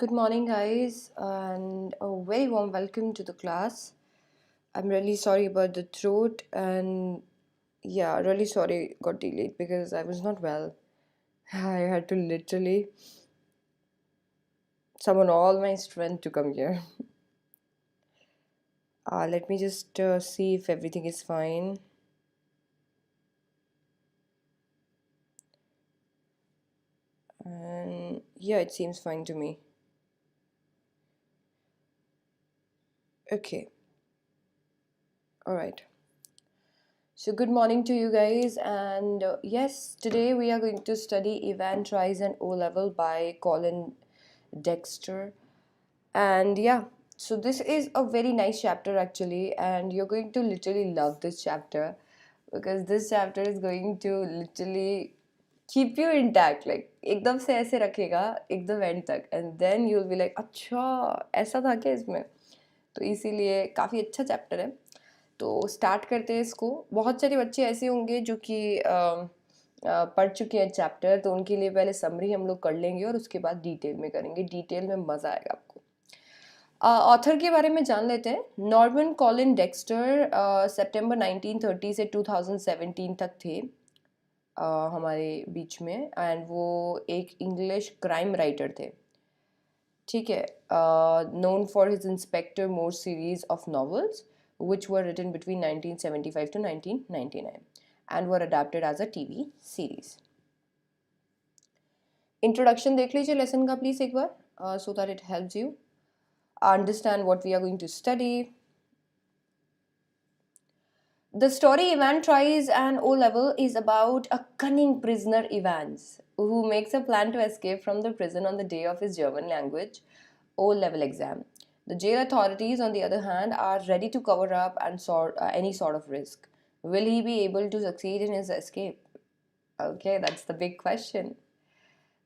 Good morning, guys, and a very warm welcome to the class. I'm really sorry about the throat, and yeah, really sorry got delayed because I was not well. I had to literally summon all my strength to come here. Let me just see if everything is fine. And yeah, it seems fine to me. Okay, all right. So, good morning to you guys, and yes, today we are going to study Evan Tries an O Level by Colin Dexter. And yeah, so this is a very nice chapter actually, and you're going to literally love this chapter because this chapter is going to literally keep you intact, like एकदम से ऐसे रखेगा एकदम end तक, and then you will be like अच्छा ऐसा था क्या इसमें। तो इसीलिए काफ़ी अच्छा चैप्टर है। तो स्टार्ट करते हैं इसको। बहुत सारे बच्चे ऐसे होंगे जो कि पढ़ चुके हैं चैप्टर, तो उनके लिए पहले समरी हम लोग कर लेंगे और उसके बाद डिटेल में करेंगे। डिटेल में मज़ा आएगा आपको। ऑथर के बारे में जान लेते हैं। नॉर्मन कॉलिन डेक्स्टर सितंबर 1930 से 2017 तक थे हमारे बीच में, एंड वो एक इंग्लिश क्राइम राइटर थे। ठीक है, known for his Inspector Morse series of novels, which were written between 1975 to 1999 and were adapted as a TV series. Introduction देख लीजिए लेसन का प्लीज एक बार, so that it helps you understand what we are going to study. The story Ivan Tries an O Level is about a cunning prisoner Evans who makes a plan to escape from the prison on the day of his German language O Level exam. The jail authorities, on the other hand, are ready to cover up and any sort of risk. Will he be able to succeed in his escape? Okay, that's the big question.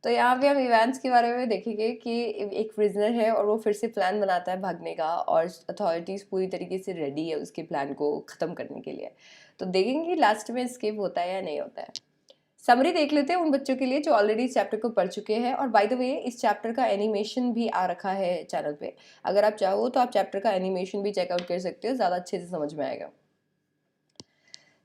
तो यहाँ पे हम events के बारे में देखेंगे कि एक प्रिजनर है और वो फिर से प्लान बनाता है भागने का, और अथॉरिटीज़ पूरी तरीके से रेडी है उसके प्लान को ख़त्म करने के लिए। तो देखेंगे कि लास्ट में एस्केप होता है या नहीं होता है। समरी देख लेते हैं उन बच्चों के लिए जो ऑलरेडी इस चैप्टर को पढ़ चुके हैं। और बाय द वे, इस चैप्टर का एनिमेशन भी आ रखा है चैनल पे। अगर आप चाहो तो आप चैप्टर का एनिमेशन भी चेकआउट कर सकते हो, ज़्यादा अच्छे से समझ में आएगा।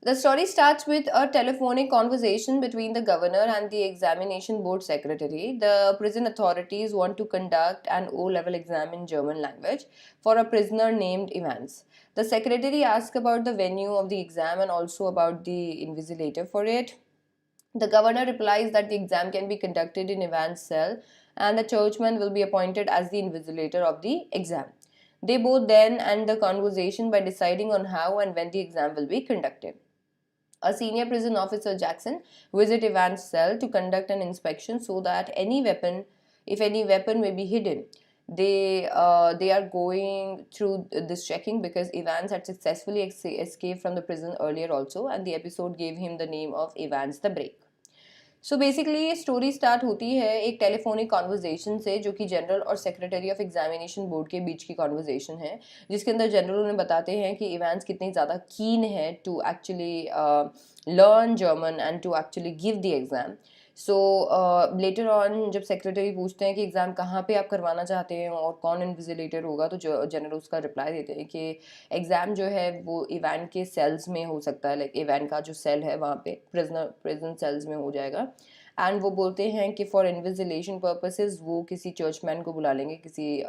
The story starts with a telephonic conversation between the governor and the examination board secretary. The prison authorities want to conduct an O level exam in German language for a prisoner named Evans. The secretary asks about the venue of the exam and also about the invigilator for it. The governor replies that the exam can be conducted in Evans' cell and the churchman will be appointed as the invigilator of the exam. They both then end the conversation by deciding on how and when the exam will be conducted. A senior prison officer, Jackson, visit Evans' cell to conduct an inspection so that if any weapon may be hidden. They are going through this checking because Evans had successfully escaped from the prison earlier also, and the episode gave him the name of Evans the Break. So basically ये story start होती है एक telephonic conversation से, जो कि general और secretary of examination board के बीच की कॉन्वर्जेशन है, जिसके अंदर जनरल उन्हें बताते हैं कि इवेंट्स कितनी ज़्यादा कीन है to actually learn German and to actually give the exam. So later on जब सेक्रेटरी पूछते हैं कि एग्ज़ाम कहाँ पे आप करवाना चाहते हैं और कौन इन्विजिलेटर होगा, तो जो जनरल उसका रिप्लाई देते हैं कि एग्ज़ाम जो है वो इवेंट के सेल्स में हो सकता है, लाइक इवेंट का जो सेल है वहाँ पे प्रिजन सेल्स में हो जाएगा। एंड वो बोलते हैं कि फॉर इन्विजिलेशन पर्पसेस वो किसी चर्चमैन को बुला लेंगे, किसी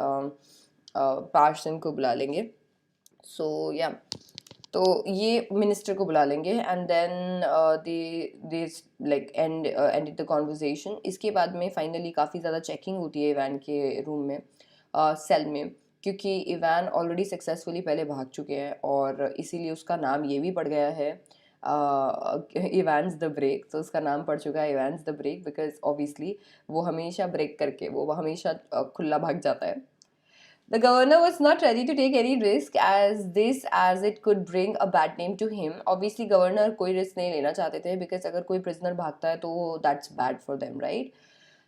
पार्सन को बुला लेंगे। सो या तो ये मिनिस्टर को बुला लेंगे, and then they like end the conversation. इसके बाद में फाइनली काफ़ी ज़्यादा चेकिंग होती है इवान के रूम में, सेल में, क्योंकि इवान ऑलरेडी सक्सेसफुली पहले भाग चुके हैं और इसीलिए उसका नाम ये भी पड़ गया है इवान्स द ब्रेक। तो उसका नाम पड़ चुका है Evans the break because obviously वो हमेशा ब्रेक करके वो हमेशा खुला भाग जाता है। The governor was not ready to take any risk as it could bring a bad name to him. Obviously, governor कोई risk नहीं लेना चाहते थे because अगर कोई prisoner भागता है तो that's bad for them, right?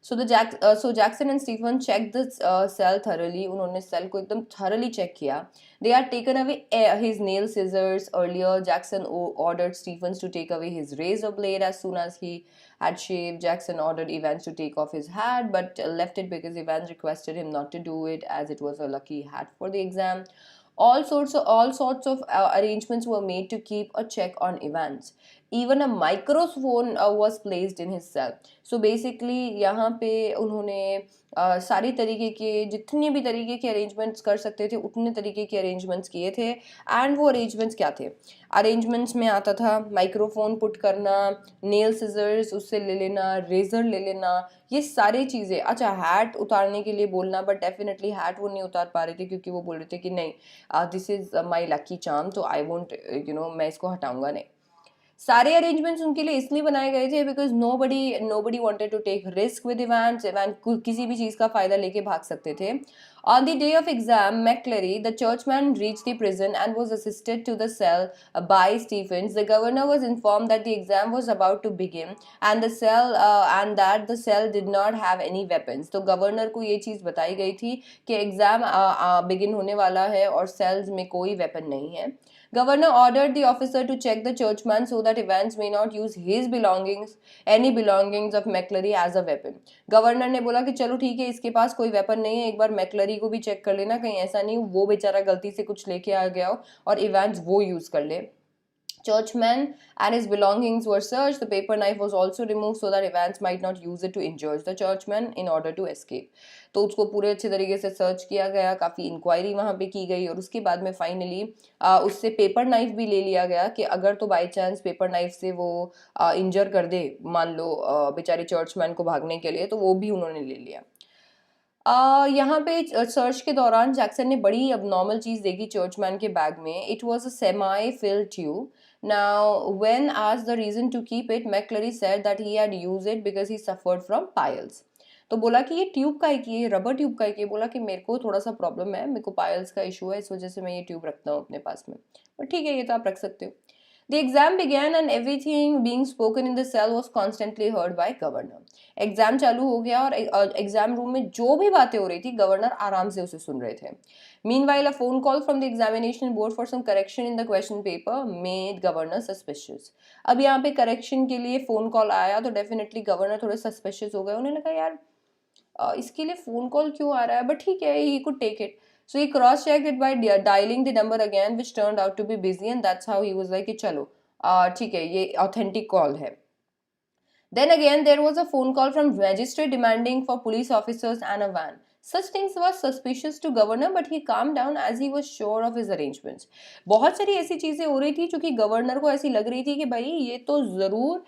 So Jackson and Stephen checked the cell thoroughly. उन्होंने cell को एकदम thoroughly check किया. They had taken away his nail scissors. Earlier, Jackson ordered Stephens to take away his razor blade as soon as he had shaved. Jackson ordered Evans to take off his hat, but left it because Evans requested him not to do it, as it was a lucky hat for the exam. All sorts of arrangements were made to keep a check on Evans. Even a microphone was placed in his cell. So basically यहाँ पे उन्होंने सारी तरीके के जितने भी तरीके के अरेंजमेंट्स कर सकते थे उतने तरीके के अरेंजमेंट्स किए थे. एंड वो अरेंजमेंट्स क्या थे? अरेंजमेंट्स में आता था माइक्रोफोन पुट करना, नेल सिजर्स उससे ले लेना, रेजर ले लेना, ये सारी चीज़ें. अच्छा, हैट उतारने के लिए बोलना, बट डेफिनेटली हैट वो नहीं उतार पा रहे थे क्योंकि वो बोल रहे थे कि नहीं, this is my lucky charm, तो आई वोंट मैं इसको हटाऊंगा नहीं. सारे अरेंजमेंट्स उनके लिए इसलिए बनाए गए थे because nobody wanted to take risk with Evans. Evans किसी भी चीज़ का फ़ायदा लेके भाग सकते थे. On the day of exam, McCleary, the churchman, reached the prison and was assisted to the cell by Stephens. The governor was informed that the exam was about to begin and that the cell did not have any weapons. तो governor को ये चीज़ बताई गई थी कि exam begin होने वाला है और सेल्स में कोई वेपन नहीं है. Governor ordered the officer to check the churchman so that Evans may not use any belongings of McCleary as a weapon. Governor ने बोला कि चलो ठीक है, इसके पास कोई वेपन नहीं है, एक बार मैक्लरी को भी चेक कर लेना, कहीं ऐसा नहीं वो बेचारा गलती से कुछ लेके आ गया हो और इवेंट्स वो यूज कर ले. Churchman and his belongings were searched. The paper knife was also removed so that Evans might not use it to injure the churchman in order to escape. तो उसको पूरे अच्छे तरीके से सर्च किया गया, काफ़ी इंक्वायरी वहाँ पे की गई और उसके बाद में फाइनली उससे पेपर नाइफ भी ले लिया गया कि अगर तो बाई चांस पेपर नाइफ से वो इंजर कर दे, मान लो बेचारे चर्चमैन को भागने के लिए, तो वो भी उन्होंने ले लिया. यहाँ पे सर्च के दौरान जैक्सन ने बड़ी अबनॉर्मल चीज़ देखी चर्चमैन के बैग में. It was a सेमाई field tube. Now, when asked the reason to keep it, McCleary said that he had used it because he suffered from piles. तो बोला कि ये ट्यूब का है कि ये रबर ट्यूब का है कि, बोला कि मेरे को थोड़ा सा प्रॉब्लम है, मेरे को पायल्स का इशू है, इस वजह से मैं ये ट्यूब रखता हूँ अपने पास में. पर ठीक है, ये तो आप रख सकते हो. The exam began and everything being spoken in the cell was constantly heard by governor. Exam चालू हो गया और एग्जाम रूम में जो भी बातें हो रही थी गवर्नर आराम से उसे सुन रहे थे. Meanwhile, a phone call from the examination board for some correction in the question paper made governor suspicious. अब यहाँ पे करेक्शन के लिए फोन कॉल आया तो डेफिनेटली गवर्नर थोड़े सस्पिशियस हो गए. उन्हें लगा यार इसके लिए फोन कॉल क्यों आ रहा है, बट ठीक है, he could take it. So he cross-checked it by dialing the number again, which turned out to be busy, and that's how he was like कि चलो ठीक है, ये authentic call है. Then again, there was a phone call from magistrate demanding for police officers and a van. Such things were suspicious to governor, but he calmed down as he was sure of his arrangements. बहुत सारी ऐसी चीज़ें हो रही थी जो कि governor को ऐसी लग रही थी कि भाई ये तो ज़रूर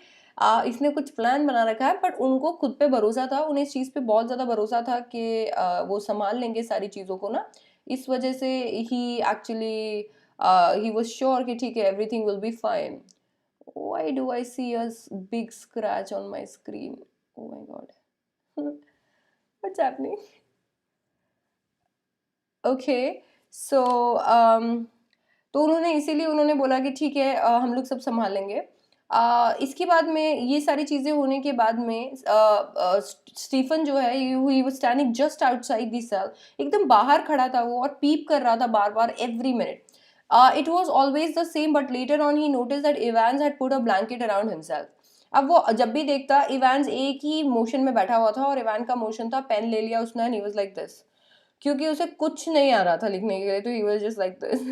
इसने कुछ प्लान बना रखा है, बट उनको खुद पे भरोसा था, उन्हें इस चीज़ पे बहुत ज़्यादा भरोसा था कि वो संभाल लेंगे सारी चीज़ों को ना. इस वजह से ही एक्चुअली ही वाज श्योर कि ठीक है, everything will be fine. Why do I see a big scratch on my screen? Oh my god. What's happening? Okay, so तो उन्होंने इसीलिए उन्होंने बोला कि ठीक है, हम लोग सब संभाल लेंगे. इसके बाद में ये सारी चीज़ें होने के बाद में स्टीफन जो है he was standing just outside the cell. एकदम बाहर खड़ा था वो और पीप कर रहा था बार बार every minute. It was always the same, but later on he noticed that Evans had put a blanket around himself. अब वो जब भी देखता, इवान्स एक ही मोशन में बैठा हुआ था और इवान का मोशन था पेन ले लिया उसने and he was like this. क्योंकि उसे कुछ नहीं आ रहा था लिखने के लिए, तो he was just like this.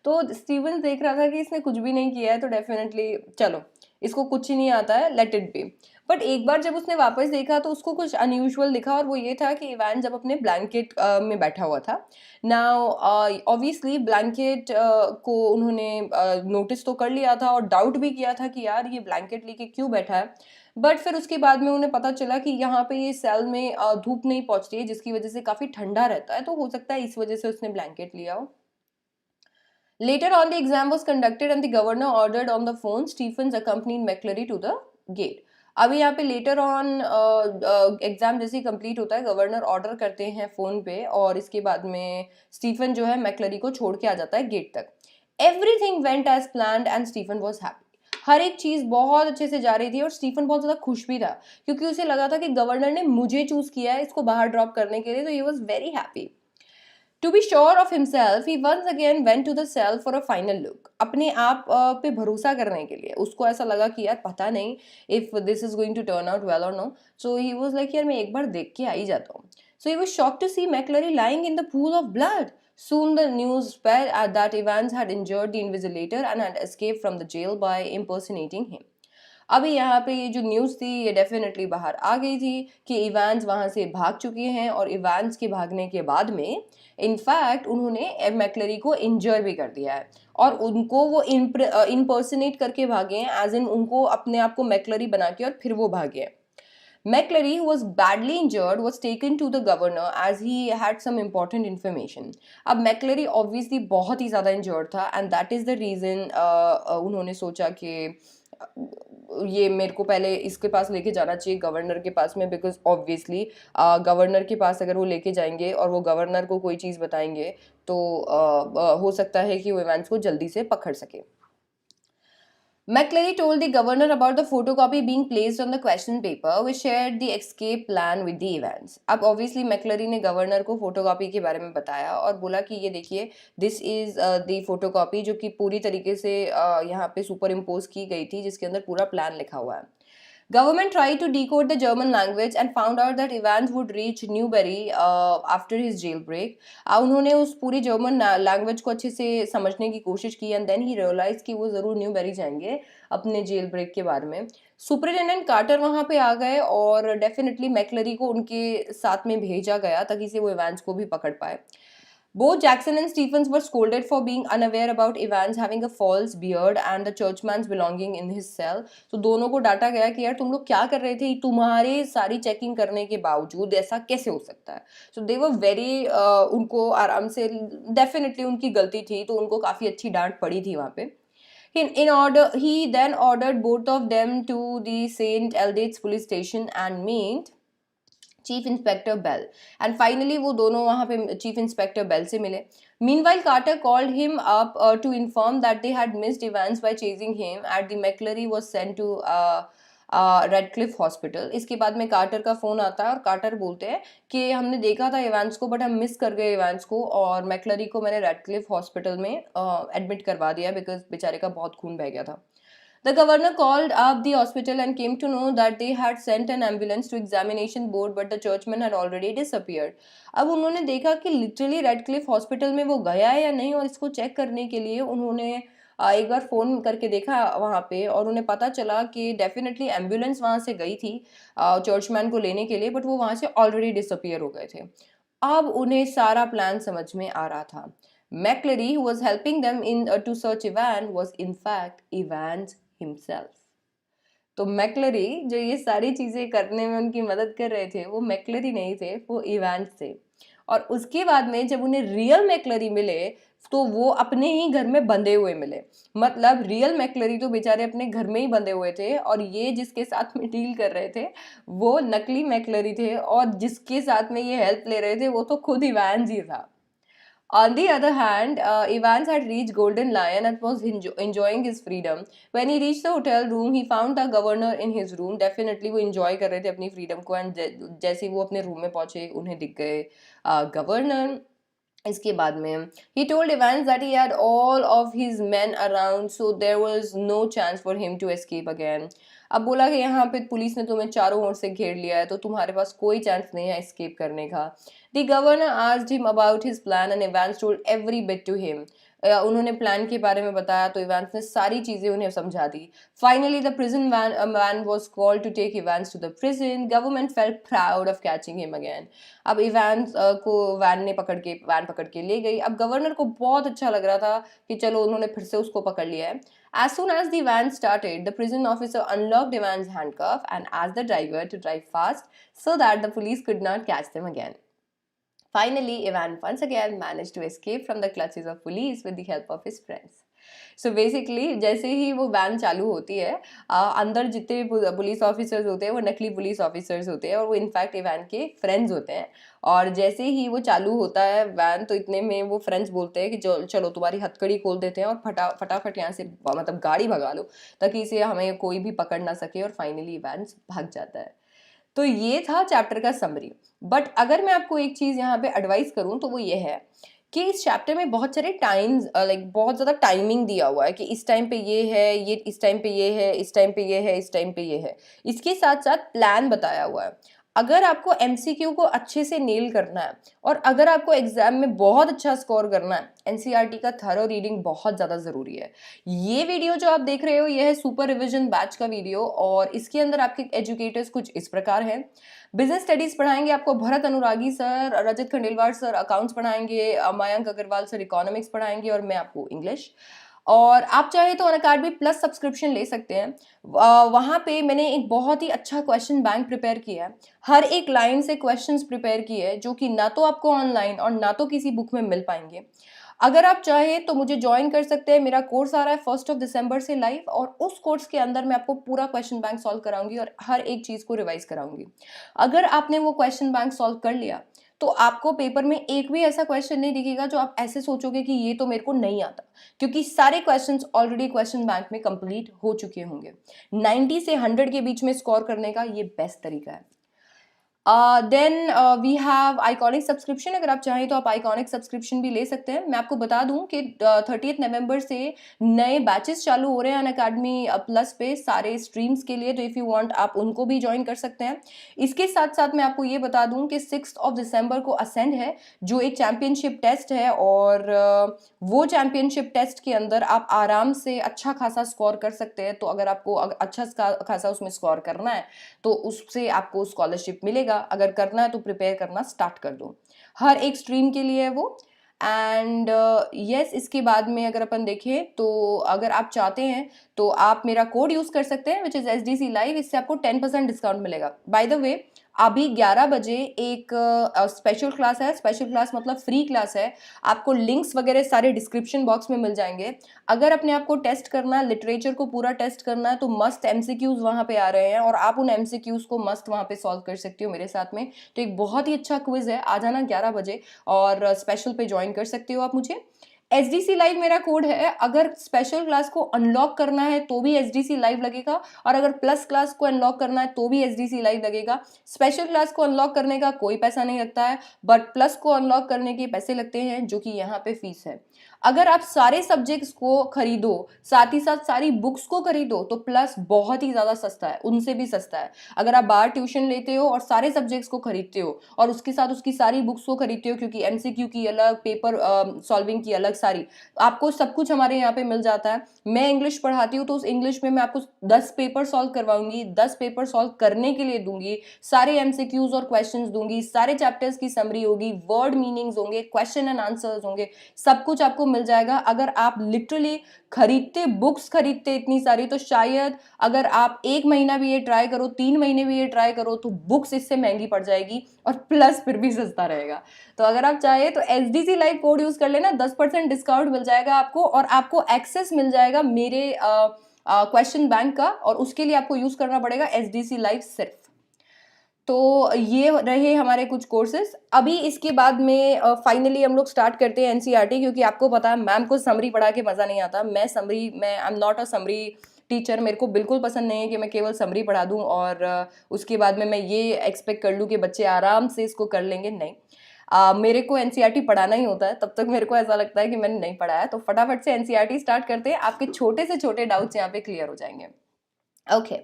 तो स्टीवन देख रहा था कि इसने कुछ भी नहीं किया है, तो डेफिनेटली चलो इसको कुछ ही नहीं आता है, लेट इट बी. बट एक बार जब उसने वापस देखा तो उसको कुछ अनयूजुअल दिखा और वो ये था कि इवान जब अपने ब्लैंकेट में बैठा हुआ था. नाउ ऑब्वियसली ब्लैंकेट को उन्होंने नोटिस तो कर लिया था और डाउट भी किया था कि यार ये ब्लैंकेट लेके क्यों बैठा है. बट फिर उसके बाद में उन्हें पता चला कि यहाँ पे ये सेल में धूप नहीं पहुँचती है, जिसकी वजह से काफ़ी ठंडा रहता है, तो हो सकता है इस वजह से उसने ब्लैंकेट लिया हो. Later on, the exam was conducted and the governor ordered on the phone Stephens accompanied McCleary to the gate. अभी यहाँ पे लेटर ऑन एग्जाम जैसे ही कंप्लीट होता है, गवर्नर ऑर्डर करते हैं फ़ोन पे और इसके बाद में स्टीफन जो है मैक्लरी को छोड़ के आ जाता है गेट तक. Everything went as planned and Stephen was happy. हर एक चीज़ बहुत अच्छे से जा रही थी और स्टीफन बहुत ज़्यादा खुश भी था क्योंकि उसे लगा था कि गवर्नर ने मुझे चूज़ किया है इसको बाहर ड्रॉप करने के लिए, तो he was very happy. To be sure of himself, he once again went to the cell for a final look. अपने आप पे भरोसा करने के लिए उसको ऐसा लगा कि यार पता नहीं if this is going to turn out well or no. So he was like यार मैं एक बार देख के आ ही जाता हूँ. So he was shocked to see McClary lying in the pool of blood. Soon the news spread that Evans had injured the invigilator and had escaped from the jail by impersonating him. अभी यहाँ पे ये जो news थी ये definitely बाहर आ गई थी कि इवांस वहाँ से भाग चुके हैं और इवांस के भागने के बाद में इनफैक्ट उन्होंने मैक्लरी को इंजर भी कर दिया है और उनको वो इम्पर्सनेट करके भागे हैं, एज इन उनको अपने आप को मैक्लरी बना के और फिर वो भागे हैं। McClary, who was badly injured, was taken to the governor as he had some important information. अब McClary obviously बहुत ही ज़्यादा injured था and that is the reason उन्होंने सोचा कि ये मेरे को पहले इसके पास लेके जाना चाहिए गवर्नर के पास में, बिकॉज ऑब्वियसली गवर्नर के पास अगर वो लेके जाएंगे और वो गवर्नर को कोई चीज़ बताएंगे तो हो सकता है कि वो इवेंट्स को जल्दी से पकड़ सके। McClary told the governor about the photocopy being placed on the question paper, which shared the escape plan with the events. अब obviously McClary ने गवर्नर को फोटोकॉपी के बारे में बताया और बोला कि ये देखिए दिस इज द फोटोकॉपी जो कि पूरी तरीके से यहाँ पे सुपर इम्पोज की गई थी जिसके अंदर पूरा प्लान लिखा हुआ है। Government tried to decode the German language and found out that Evans would reach Newbury after his jailbreak. उन्होंने उस पूरी जर्मन लैंग्वेज को अच्छे से समझने की कोशिश की एंड देन ही रियलाइज कि वो ज़रूर न्यूबेरी जाएंगे अपने जेल ब्रेक के बारे में। सुपरिटेंडेंट कार्टर वहाँ पे आ गए और डेफिनेटली मैक्लरी को उनके साथ में भेजा गया ताकि से वो इवांस को भी पकड़ पाए। Both Jackson and Stephens were scolded for being unaware about Evans having a false beard and the churchman's belonging in his cell. So दोनों को डांटा गया कि यार तुम लोग क्या कर रहे थे, तुम्हारे सारी चेकिंग करने के बावजूद ऐसा कैसे हो सकता है। So they were very उनको आराम से डेफिनेटली उनकी गलती थी तो उनको काफ़ी अच्छी डांट पड़ी थी वहाँ पे। He then ordered both of them to the St. Eldred's police station and met chief inspector Bell and finally वो दोनों वहाँ पे चीफ इंस्पेक्टर बेल से मिले। Meanwhile Carter called him up to inform that they had missed events by chasing him at the McLeery was sent to Radcliffe hospital. इसके बाद में quarter का फ़ोन आता है और कार्टर बोलते हैं कि हमने देखा था इवेंट्स को बट हम मिस कर गए इवेंट्स को और मैक्लरी को मैंने रेडक्लिफ हॉस्पिटल में एडमिट करवा दिया बिकॉज बेचारे का बहुत खून बह गया था। The governor called up the hospital and came to know that they had sent an ambulance to examination board but the churchman had already disappeared. अब उन्होंने देखा कि लिटरली रेडक्लिफ हॉस्पिटल में वो गया है या नहीं और इसको चेक करने के लिए उन्होंने एक बार फ़ोन करके देखा वहाँ पे और उन्हें पता चला कि डेफिनेटली एम्बुलेंस वहाँ से गई थी चर्चमैन को लेने के लिए बट वो वहाँ से ऑलरेडी डिसअपियर हो गए थे। अब उन्हें सारा प्लान समझ में आ रहा था। McClary, who was helping them to search Evan, was in fact Evans himself. तो मैक्लरी जो ये सारी चीज़ें करने में उनकी मदद कर रहे थे वो मैक्लरी नहीं थे, वो इवांस थे। और उसके बाद में जब उन्हें रियल मैक्लरी मिले तो वो अपने ही घर में बंधे हुए मिले। मतलब रियल मैक्लरी तो बेचारे अपने घर में ही बंधे हुए थे और ये जिसके साथ में डील कर रहे थे वो नकली मैक्लरी थे और जिसके साथ में ये हेल्प ले रहे थे वो तो खुद इवांस ही था। On the other hand, Evans had reached Golden Lion and was enjoying his freedom. When he reached the hotel room, he found the governor in his room. Definitely वो enjoy कर रहे थे अपनी freedom को and जैसे वो अपने room में पहुंचे उन्हें दिख गए governor। इसके बाद में he told Evans that he had all of his men around so there was no chance for him to escape again. अब बोला कि यहाँ पे पुलिस ने तुम्हें चारों ओर से घेर लिया है तो तुम्हारे पास कोई चांस नहीं है एस्केप करने का। The governor asked him about his plan and Evans told every bit to him. उन्होंने प्लान के बारे में बताया तो इवांस ने सारी चीज़ें उन्हें समझा दी। Finally the prison man was called to take Evans to the prison. Government felt proud of catching him again. अब इवांस को वैन पकड़ के ले गई। अब गवर्नर को बहुत अच्छा लग रहा था कि चलो उन्होंने फिर से उसको पकड़ लिया है। As soon as the van started, the prison officer unlocked Ivan's handcuff and asked the driver to drive fast so that the police could not catch them again. Finally, Ivan once again managed to escape from the clutches of police with the help of his friends. So basically जैसे ही वो van चालू होती है, अंदर जितने भी police officers होते हैं वो नकली पुलिस ऑफिसर्स होते हैं और वो इनफैक्ट वैन के फ्रेंड्स होते हैं। और जैसे ही वो चालू होता है वैन, तो इतने में वो फ्रेंड्स बोलते हैं कि चलो तुम्हारी हथकड़ी खोल देते हैं और फटाफट यहाँ से मतलब गाड़ी भगा लो, ताकि इसे हमें कोई भी पकड़ ना सके, और फाइनली वैन भाग जाता है। तो ये था चैप्टर का समरी। बट अगर मैं आपको एक चीज़ यहाँ पे एडवाइस करूँ तो वो ये है कि इस चैप्टर में बहुत सारे टाइम्स, लाइक बहुत ज़्यादा टाइमिंग दिया हुआ है कि इस टाइम पे ये है, ये इस टाइम पे ये है, इस टाइम पे ये है, इस टाइम पे ये है। इसके साथ साथ प्लान बताया हुआ है। अगर आपको एमसीक्यू को अच्छे से नेल करना है और अगर आपको एग्जाम में बहुत अच्छा स्कोर करना है, एनसीईआरटी का थरो रीडिंग बहुत ज़्यादा ज़रूरी है। ये वीडियो जो आप देख रहे हो ये है सुपर रिविजन बैच का वीडियो, और इसके अंदर आपके एजुकेटर्स कुछ इस प्रकार हैं। बिजनेस स्टडीज पढ़ाएंगे आपको भरत अनुरागी सर, रजत खंडेलवाल सर अकाउंट्स पढ़ाएंगे, मयंक अग्रवाल सर इकोनॉमिक्स पढ़ाएंगे, और मैं आपको इंग्लिश। और आप चाहे तो अनअकैडमी प्लस सब्सक्रिप्शन ले सकते हैं। वहाँ पे मैंने एक बहुत ही अच्छा क्वेश्चन बैंक प्रिपेयर किया है। हर एक लाइन से क्वेश्चंस प्रिपेयर किए हैं जो कि ना तो आपको ऑनलाइन और ना तो किसी बुक में मिल पाएंगे। अगर आप चाहें तो मुझे ज्वाइन कर सकते हैं। मेरा कोर्स आ रहा है 1 दिसंबर से लाइव, और उस कोर्स के अंदर मैं आपको पूरा क्वेश्चन बैंक सॉल्व कराऊंगी और हर एक चीज़ को रिवाइज कराऊंगी। अगर आपने वो क्वेश्चन बैंक सॉल्व कर लिया तो आपको पेपर में एक भी ऐसा क्वेश्चन नहीं दिखेगा जो आप ऐसे सोचोगे कि ये तो मेरे को नहीं आता, क्योंकि सारे क्वेश्चंस ऑलरेडी क्वेश्चन बैंक में कंप्लीट हो चुके होंगे। 90 से 100 के बीच में स्कोर करने का ये बेस्ट तरीका है। Then we have iconic subscription. अगर आप चाहें तो आप आइकॉनिक सब्सक्रिप्शन भी ले सकते हैं। मैं आपको बता दूं कि 30 नवंबर से नए बैचेस चालू हो रहे हैं अनअकैडमी प्लस पे सारे स्ट्रीम्स के लिए, तो इफ़ यू वांट आप उनको भी ज्वाइन कर सकते हैं। इसके साथ साथ मैं आपको ये बता दूं कि 6 दिसंबर को असेंड है, जो एक चैम्पियनशिप टेस्ट है, और वो चैम्पियनशिप टेस्ट के अंदर आप आराम से अच्छा खासा स्कोर कर सकते हैं। तो अगर आपको अच्छा खासा उसमें स्कोर करना है तो उससे आपको स्कॉलरशिप मिलेगा। अगर करना है तो प्रिपेयर करना स्टार्ट कर दो। हर एक स्ट्रीम के लिए है वो। एंड यस, इसके बाद में अगर अपन देखें तो अगर आप चाहते हैं तो आप मेरा कोड यूज कर सकते हैं विच इज SDC लाइव। इससे आपको 10% डिस्काउंट मिलेगा। बाय द वे, अभी 11 बजे एक स्पेशल क्लास है। स्पेशल क्लास मतलब फ्री क्लास है। आपको लिंक्स वगैरह सारे डिस्क्रिप्शन बॉक्स में मिल जाएंगे। अगर अपने आप को टेस्ट करना है, लिटरेचर को पूरा टेस्ट करना है, तो मस्त एमसीक्यूज वहाँ पे आ रहे हैं और आप उन एमसीक्यूज को मस्त वहाँ पे सॉल्व कर सकते हो मेरे साथ में। तो एक बहुत ही अच्छा क्विज है, आ जाना 11 बजे और स्पेशल पे ज्वाइन कर सकते हो आप मुझे। SDC लाइव मेरा कोड है। अगर स्पेशल क्लास को अनलॉक करना है तो भी SDC लाइव लगेगा, और अगर प्लस क्लास को अनलॉक करना है तो भी SDC लाइव लगेगा। स्पेशल क्लास को अनलॉक करने का कोई पैसा नहीं लगता है, बट प्लस को अनलॉक करने के पैसे लगते हैं, जो कि यहाँ पे फीस है। अगर आप सारे सब्जेक्ट्स को खरीदो, साथ ही साथ सारी बुक्स को खरीदो, तो प्लस बहुत ही ज़्यादा सस्ता है, उनसे भी सस्ता है। अगर आप बाहर ट्यूशन लेते हो और सारे सब्जेक्ट्स को खरीदते हो और उसके साथ उसकी सारी बुक्स को खरीदते हो, क्योंकि MCQ की अलग, पेपर सॉल्विंग की अलग, सारी आपको सब कुछ हमारे यहाँ पे मिल जाता है। मैं इंग्लिश पढ़ाती हूँ तो उस इंग्लिश में मैं आपको 10 पेपर सॉल्व करवाऊंगी, 10 पेपर सॉल्व करने के लिए दूंगी, सारे MCQs और क्वेश्चंस दूंगी, सारे चैप्टर्स की समरी होगी, वर्ड मीनिंग्स होंगे, क्वेश्चन एंड आंसर्स होंगे, सब कुछ आपको मिल जाएगा। अगर आप लिटरली खरीदते, बुक्स खरीदते इतनी सारी, तो शायद अगर आप 1 महीना भी ये ट्राई करो, 3 महीने भी ये ट्राई करो, तो बुक्स इससे महंगी पड़ जाएगी और प्लस फिर भी सस्ता रहेगा। तो अगर आप चाहे तो SDC लाइव कोड यूज कर लेना, 10% डिस्काउंट मिल जाएगा आपको, और आपको एक्सेस मिल जाएगा मेरे क्वेश्चन बैंक का, और उसके लिए आपको यूज करना पड़ेगा SDC लाइव सिर्फ। तो ये रहे हमारे कुछ कोर्सेज। अभी इसके बाद में फाइनली हम लोग स्टार्ट करते हैं एनसीईआरटी, क्योंकि आपको पता है मैम को समरी पढ़ा के मज़ा नहीं आता। मैं I am not a summary teacher. मेरे को बिल्कुल पसंद नहीं है कि मैं केवल समरी पढ़ा दूं और उसके बाद में मैं ये एक्सपेक्ट कर लूँ कि बच्चे आराम से इसको कर लेंगे। नहीं, मेरे को एनसीईआरटी पढ़ाना ही होता है। तब तक मेरे को ऐसा लगता है कि मैंने नहीं पढ़ाया। तो फटाफट से एनसीईआरटी स्टार्ट करते हैं, आपके छोटे से छोटे डाउट्स यहाँ पे क्लियर हो जाएंगे। ओके,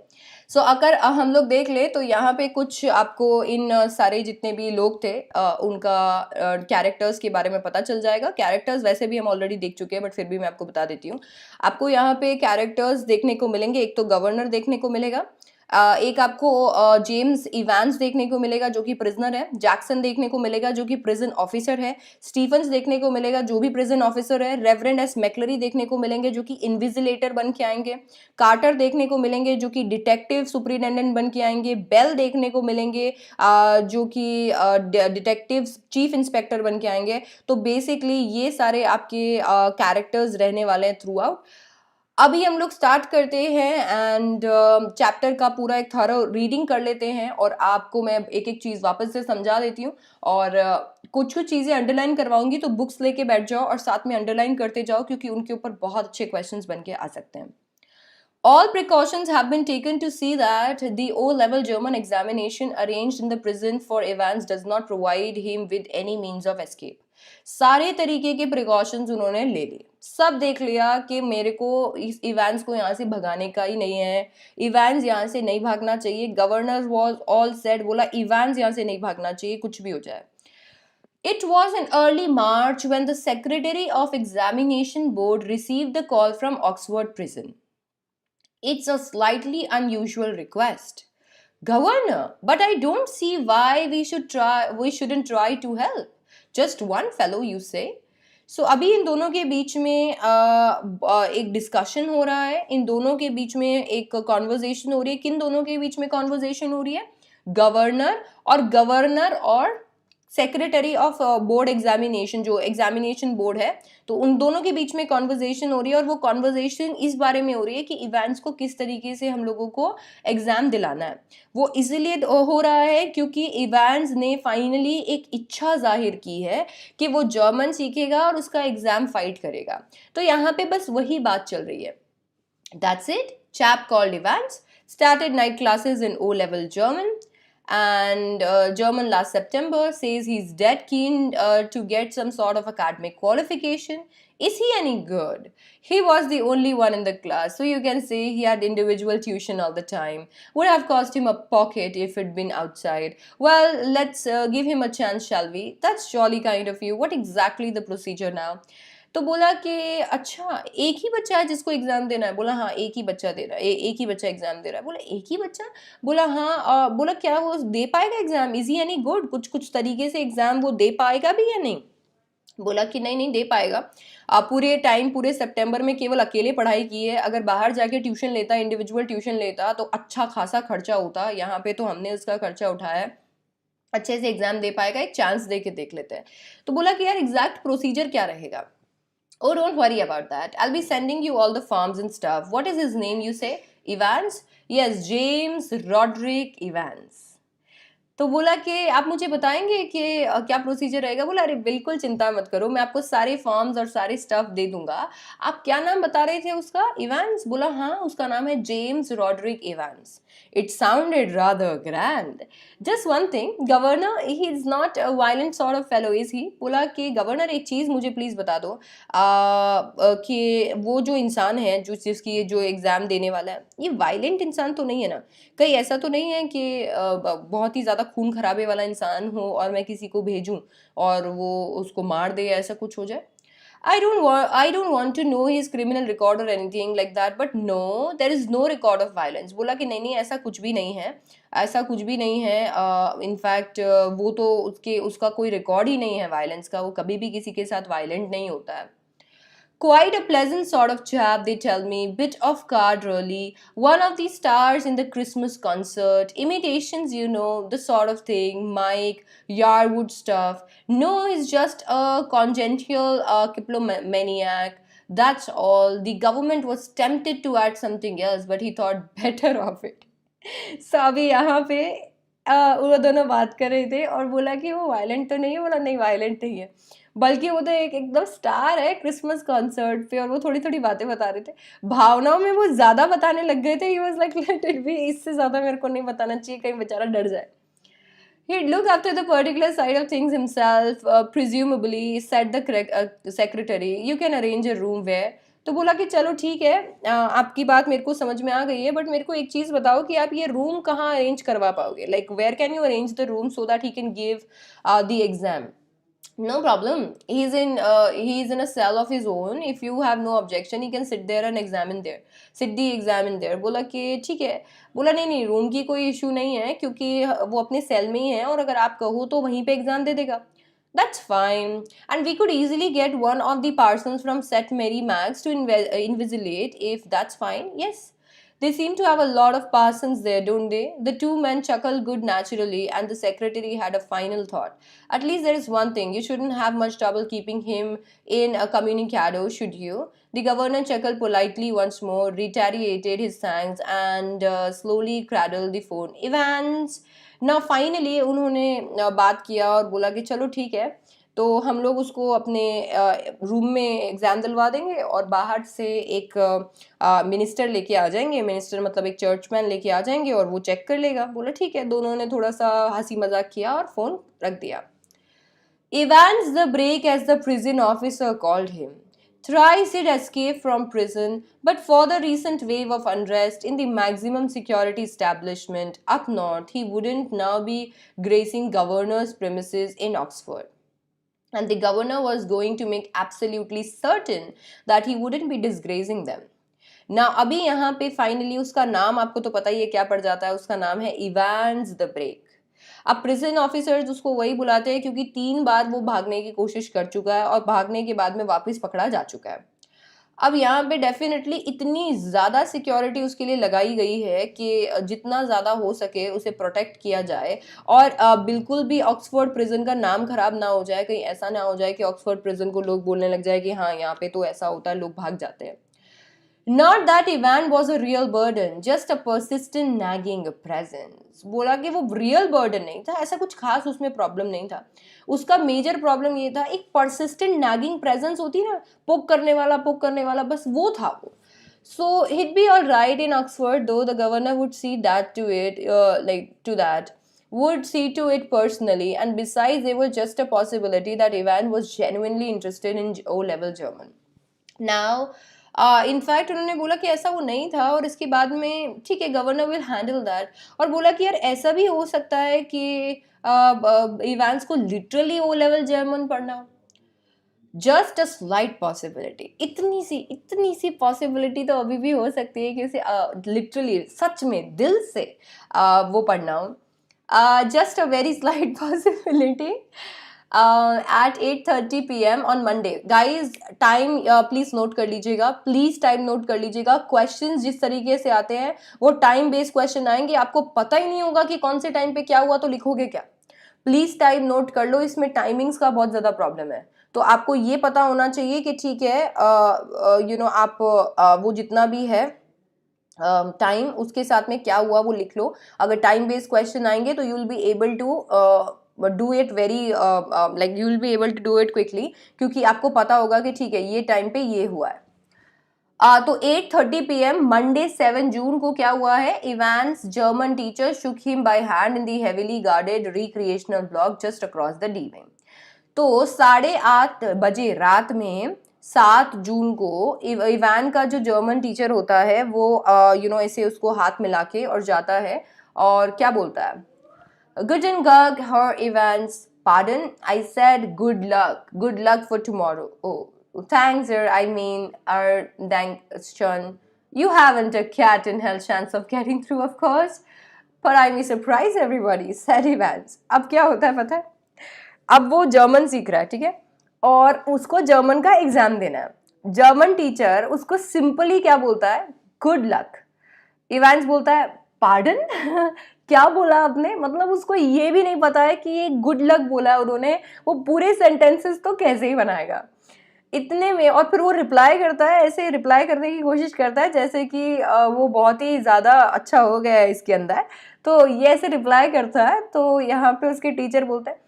सो अगर हम लोग देख ले तो यहाँ पे कुछ आपको इन सारे जितने भी लोग थे उनका कैरेक्टर्स के बारे में पता चल जाएगा। कैरेक्टर्स वैसे भी हम ऑलरेडी देख चुके हैं, बट फिर भी मैं आपको बता देती हूँ। आपको यहाँ पे कैरेक्टर्स देखने को मिलेंगे। एक तो गवर्नर देखने को मिलेगा, एक आपको जेम्स इवांस देखने को मिलेगा जो कि प्रिजनर है, जैक्सन देखने को मिलेगा जो कि प्रिजन ऑफिसर है, स्टीफन्स देखने को मिलेगा जो भी प्रिजन ऑफिसर है, रेवरेंड एस मैकलरी देखने को मिलेंगे जो कि इन्विजिलेटर बन के आएंगे, कार्टर देखने को मिलेंगे जो कि डिटेक्टिव सुपरिटेंडेंट बन के आएंगे, बेल देखने को मिलेंगे जो कि डिटेक्टिव चीफ इंस्पेक्टर बन के आएंगे। तो बेसिकली ये सारे आपके कैरेक्टर्स रहने वाले हैं थ्रू आउट। अभी हम लोग स्टार्ट करते हैं एंड चैप्टर का पूरा एक थॉरो रीडिंग कर लेते हैं और आपको मैं एक एक चीज़ वापस से समझा देती हूँ और कुछ कुछ चीज़ें अंडरलाइन करवाऊंगी, तो बुक्स लेके बैठ जाओ और साथ में अंडरलाइन करते जाओ क्योंकि उनके ऊपर बहुत अच्छे क्वेश्चंस बन के आ सकते हैं। All precautions have been taken to see that the O-level German examination arranged in the prison for Evans does not provide him with any means of escape. सारे तरीके के प्रिकॉशंस उन्होंने ले लिए, सब देख लिया कि मेरे को इस इवांस को यहाँ से भगाने का ही नहीं है, इवांस यहाँ से नहीं भागना चाहिए। गवर्नर वॉज ऑल सेट, बोला इवांस यहाँ से नहीं भागना चाहिए कुछ भी हो जाए। It was in early March when the Secretary of Examination Board received the call from Oxford prison. It's a slightly unusual request. Governor, but I don't see why we shouldn't try to help. Just one fellow, you say? So अभी इन दोनों के बीच में एक discussion हो रहा है, इन दोनों के बीच में एक कॉन्वर्जेशन हो रही है। किन दोनों के बीच में कॉन्वर्जेशन हो रही है? गवर्नर और सेक्रेटरी ऑफ बोर्ड एग्जामिनेशन, जो एग्जामिनेशन बोर्ड है, तो उन दोनों के बीच में कॉन्वर्जेशन हो रही है और वो कॉन्वर्जेशन इस बारे में हो रही है कि इवेंट्स को किस तरीके से हम लोगों को एग्जाम दिलाना है। वो इसलिए हो रहा है क्योंकि इवेंट्स ने फाइनली एक इच्छा जाहिर की है कि वो जर्मन सीखेगा और उसका एग्जाम फाइट करेगा। तो यहाँ पे बस वही बात चल रही है। That's it. Chap called Evans started night classes in O-level German. And German last September, says he's dead keen to get some sort of academic qualification. Is he any good? He was the only one in the class, so you can say he had individual tuition all the time. Would have cost him a pocket if it'd been outside. Well, let's give him a chance, shall we? That's jolly kind of you. What exactly the procedure now? तो बोला कि अच्छा एक ही बच्चा है जिसको exam देना है? बोला हाँ एक ही बच्चा दे रहा है, एक ही बच्चा एग्जाम दे रहा है। बोला एक ही बच्चा? बोला हाँ। बोला क्या वो दे पाएगा exam? Is he any good? कुछ कुछ तरीके से एग्जाम वो दे पाएगा भी या नहीं? बोला कि नहीं नहीं दे पाएगा। पूरे टाइम पूरे सितंबर में केवल अकेले पढ़ाई की है, अगर बाहर जाके ट्यूशन लेता, इंडिविजुअल ट्यूशन लेता तो अच्छा खासा खर्चा होता। यहाँ पे तो हमने उसका खर्चा उठाया है, अच्छे से एग्जाम दे पाएगा, एक चांस दे के देख लेते हैं। तो बोला कि यार एग्जैक्ट प्रोसीजर क्या रहेगा? Oh, don't worry about that. I'll be sending you all the forms and stuff. What is his name, you say? Evans? Yes, James Roderick Evans. तो बोला कि आप मुझे बताएंगे कि क्या प्रोसीजर रहेगा? बोला अरे बिल्कुल चिंता मत करो, मैं आपको सारे फॉर्म्स और सारे स्टफ दे दूंगा। आप क्या नाम बता रहे थे उसका? इवांस? बोला हाँ उसका नाम है James Rodrick Evans. It sounded rather grand. Just one thing, governor he is not a violent sort of fellow is he? बोला कि गवर्नर एक चीज़ मुझे प्लीज़ बता दो कि वो जो इंसान है जिसकी जो एग्ज़ाम देने वाला है, ये वायलेंट इंसान तो नहीं है ना? कहीं ऐसा तो नहीं है कि बहुत ही ज़्यादा खून खराबे वाला इंसान हो और मैं किसी को भेजूं और वो उसको मार दे या ऐसा कुछ हो जाए? I don't want to know his criminal record or anything like that, but no, there is no record of violence. बोला कि नहीं नहीं ऐसा कुछ भी नहीं है, ऐसा कुछ भी नहीं है। इनफैक्ट वो तो उसका कोई रिकॉर्ड ही नहीं है वायलेंस का, वो कभी भी किसी के साथ वायलेंट नहीं होता है। Quite a pleasant sort of chap, they tell me. Bit of card, really. One of the stars in the Christmas concert. Imitations, you know, the sort of thing. Mike, Yarwood stuff. No, he's just a congenital kleptomaniac. That's all. The government was tempted to add something else, but he thought better of it. So अभी यहाँ पे वो दोनों बात कर रहे थे और बोला कि वो वायलेंट तो नहीं है। बोला नहीं वायलेंट नहीं है, बल्कि वो तो एक एकदम स्टार है क्रिसमस कॉन्सर्ट पे। और वो थोड़ी थोड़ी बातें बता रहे थे, भावनाओं में वो ज़्यादा बताने लग गए थे। ही was like let it be, इससे ज़्यादा मेरे को नहीं बताना चाहिए, कहीं बेचारा डर जाए। He'd look after the particular side of things himself, presumably, said the secretary. You can arrange a room where. तो बोला कि चलो ठीक है, आपकी बात मेरे को समझ में आ गई है, बट मेरे को एक चीज़ बताओ कि आप ये रूम कहाँ अरेंज करवा पाओगे? Like where can you arrange the room so that he can give the exam? No problem. He's in a cell of his own. If you have no objection, he can sit there and examine there. Sit the exam in there. बोला कि ठीक है. बोला नहीं नहीं, room की कोई issue नहीं है क्योंकि वो अपने सेल में ही है और अगर आप कहो तो वहीं पे एग्जाम दे देगा. That's fine. And we could easily get one of the persons from St. Mary Max to invigilate if that's fine. Yes. They seem to have a lot of parsons there, don't they? The two men chuckled good naturally, and the secretary had a final thought. At least there is one thing, you shouldn't have much trouble keeping him in a communicado, should you? The governor chuckled politely once more, reiterated his thanks, and slowly cradled the phone. Evans! Now finally उन्होंने बात किया और बोला कि चलो ठीक है, तो हम लोग उसको अपने रूम में एग्ज़ाम दिलवा देंगे और बाहर से एक मिनिस्टर लेके आ जाएंगे. मिनिस्टर मतलब एक चर्चमैन लेके आ जाएंगे और वो चेक कर लेगा. बोला ठीक है. दोनों ने थोड़ा सा हंसी मजाक किया और फ़ोन रख दिया. Evans the break, as the prison officer called him. Thrice he'd escaped from prison, but for the recent wave of unrest in the maximum security establishment up north, he wouldn't now be gracing governor's premises in Oxford. And the governor was going to make absolutely certain that he wouldn't be disgracing them. ना अभी यहाँ पे finally उसका नाम आपको तो पता ही है क्या पड़ जाता है. उसका नाम है इवांस द ब्रेक. अब प्रिजन ऑफिसर्स उसको वही बुलाते हैं क्योंकि 3 बार वो भागने की कोशिश कर चुका है और भागने के बाद में वापस पकड़ा जा चुका है. अब यहाँ पे डेफिनेटली इतनी ज़्यादा सिक्योरिटी उसके लिए लगाई गई है कि जितना ज़्यादा हो सके उसे प्रोटेक्ट किया जाए और बिल्कुल भी ऑक्सफोर्ड प्रिजन का नाम खराब ना हो जाए. कहीं ऐसा ना हो जाए कि ऑक्सफोर्ड प्रिजन को लोग बोलने लग जाए कि हाँ यहाँ पे तो ऐसा होता है, लोग भाग जाते हैं. Not that Ivan was a real burden, just a persistent nagging presence. बोला कि वो रियल बर्डन नहीं था, ऐसा कुछ खास उसमें प्रॉब्लम नहीं था. उसका मेजर प्रॉब्लम ये था, एक persistent nagging presence होती ना, पोक करने वाला, बस वो था वो. So he'd be all right in Oxford, though the governor would see that to it, would see to it personally, and besides, there was just a possibility that Ivan was genuinely interested in O-level German. Now, in fact उन्होंने बोला कि ऐसा वो नहीं था और इसके बाद में ठीक है गवर्नर विल हैंडल दैट. और बोला कि यार ऐसा भी हो सकता है कि इवांस को लिटरली ओ लेवल जर्मन पढ़ना हो. Just a slight possibility. इतनी सी पॉसिबिलिटी तो अभी भी हो सकती है कि उसे लिटरली सच में दिल से वो पढ़ना हो. Just a very slight possibility. At 8:30 p.m. on Monday. Guys, time please note कर लीजिएगा. प्लीज टाइम नोट कर लीजिएगा. क्वेश्चंस जिस तरीके से आते हैं वो टाइम बेस्ड क्वेश्चन आएंगे. आपको पता ही नहीं होगा कि कौन से टाइम पे क्या हुआ तो लिखोगे क्या. प्लीज टाइम नोट कर लो. इसमें टाइमिंग्स का बहुत ज्यादा प्रॉब्लम है. तो आपको ये पता होना चाहिए कि ठीक है आप वो जितना भी है टाइम उसके साथ में क्या हुआ वो लिख लो. अगर टाइम बेस्ड क्वेश्चन आएंगे तो you will be able to do it very like you will be able to do it quickly क्योंकि आपको पता होगा कि ठीक है ये टाइम पे ये हुआ है. तो 8:30 p.m. मंडे 7 जून को क्या हुआ है. Evans German teacher shook him by hand in the heavily guarded recreational block just across the D wing. तो 8:30 बजे रात में 7 जून को इवान का जो जर्मन टीचर होता है वो ऐसे उसको हाथ मिला के और जाता है और क्या बोलता है. Guten Tag, Herr Evans. Pardon? I said good luck. Good luck for tomorrow. Oh, thanks, sir. I mean, Dankeschön. You haven't a cat in hell chance of getting through, of course. But I may surprise everybody, said Evans. अब क्या होता है पता है. अब वो German सीख रहा है, ठीक है, और उसको जर्मन का एग्जाम देना है. जर्मन टीचर उसको सिंपली क्या बोलता है, गुड लक. इवांस बोलता है पार्डन. क्या बोला आपने. मतलब उसको ये भी नहीं पता है कि ये गुड लक बोला है उन्होंने. वो पूरे सेंटेंसेस तो कैसे ही बनाएगा इतने में. और फिर वो रिप्लाई करता है, ऐसे रिप्लाई करने की कोशिश करता है जैसे कि वो बहुत ही ज़्यादा अच्छा हो गया है इसके अंदर. तो ये ऐसे रिप्लाई करता है. तो यहाँ पे उसके टीचर बोलते हैं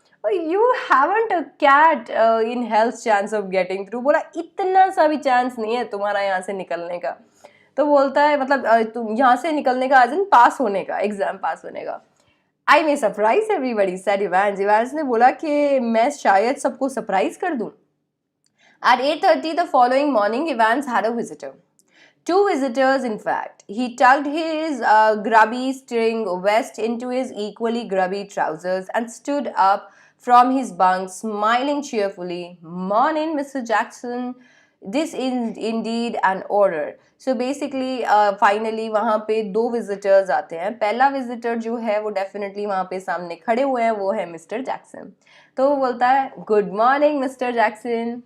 you haven't a cat in hell's chance of getting through. बोला इतना सा भी चांस नहीं है तुम्हारा यहाँ से निकलने का. तो बोलता है मतलब तुम यहाँ से निकलने का आज पास होने का, एग्जाम पास होने का. I may surprise everybody, said Evans. Evans ने बोला कि मैं शायद सबको सरप्राइज कर दूं. At 8:30 the following morning, Evans had a visitor. Two visitors, in fact. He tucked his grubby string vest into his equally grubby trousers and stood up from his bunk, smiling cheerfully. Morning, Mr. Jackson. This is indeed an order. So basically finally वहाँ पे दो visitors आते हैं. पहला visitor जो है वो definitely वहाँ पे सामने खड़े हुए हैं, वो है मिस्टर जैक्सन. तो वो बोलता है good morning mister Jackson.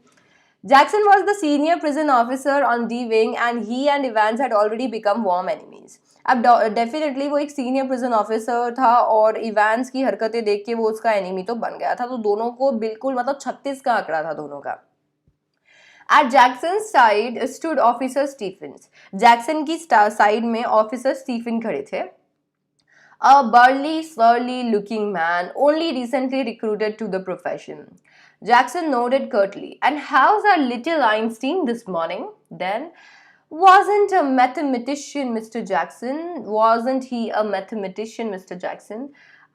Jackson was the senior prison officer on D wing and he and Evans had already become warm enemies. अब डेफिनेटली वो एक सीनियर प्रिजन ऑफिसर था और इवांस की हरकतें देख के वो उसका एनिमी तो बन गया था. तो दोनों को बिल्कुल मतलब 36 का आंकड़ा था दोनों का. At Jackson's side stood Officer Stephens. Jackson की साइड में ऑफिसर स्टीफन खड़े थे. A burly, surly-looking man, only recently recruited to the profession. Jackson nodded curtly. And how's our little Einstein this morning? Then, wasn't a mathematician, Mr. Jackson? Wasn't he a mathematician, Mr. Jackson?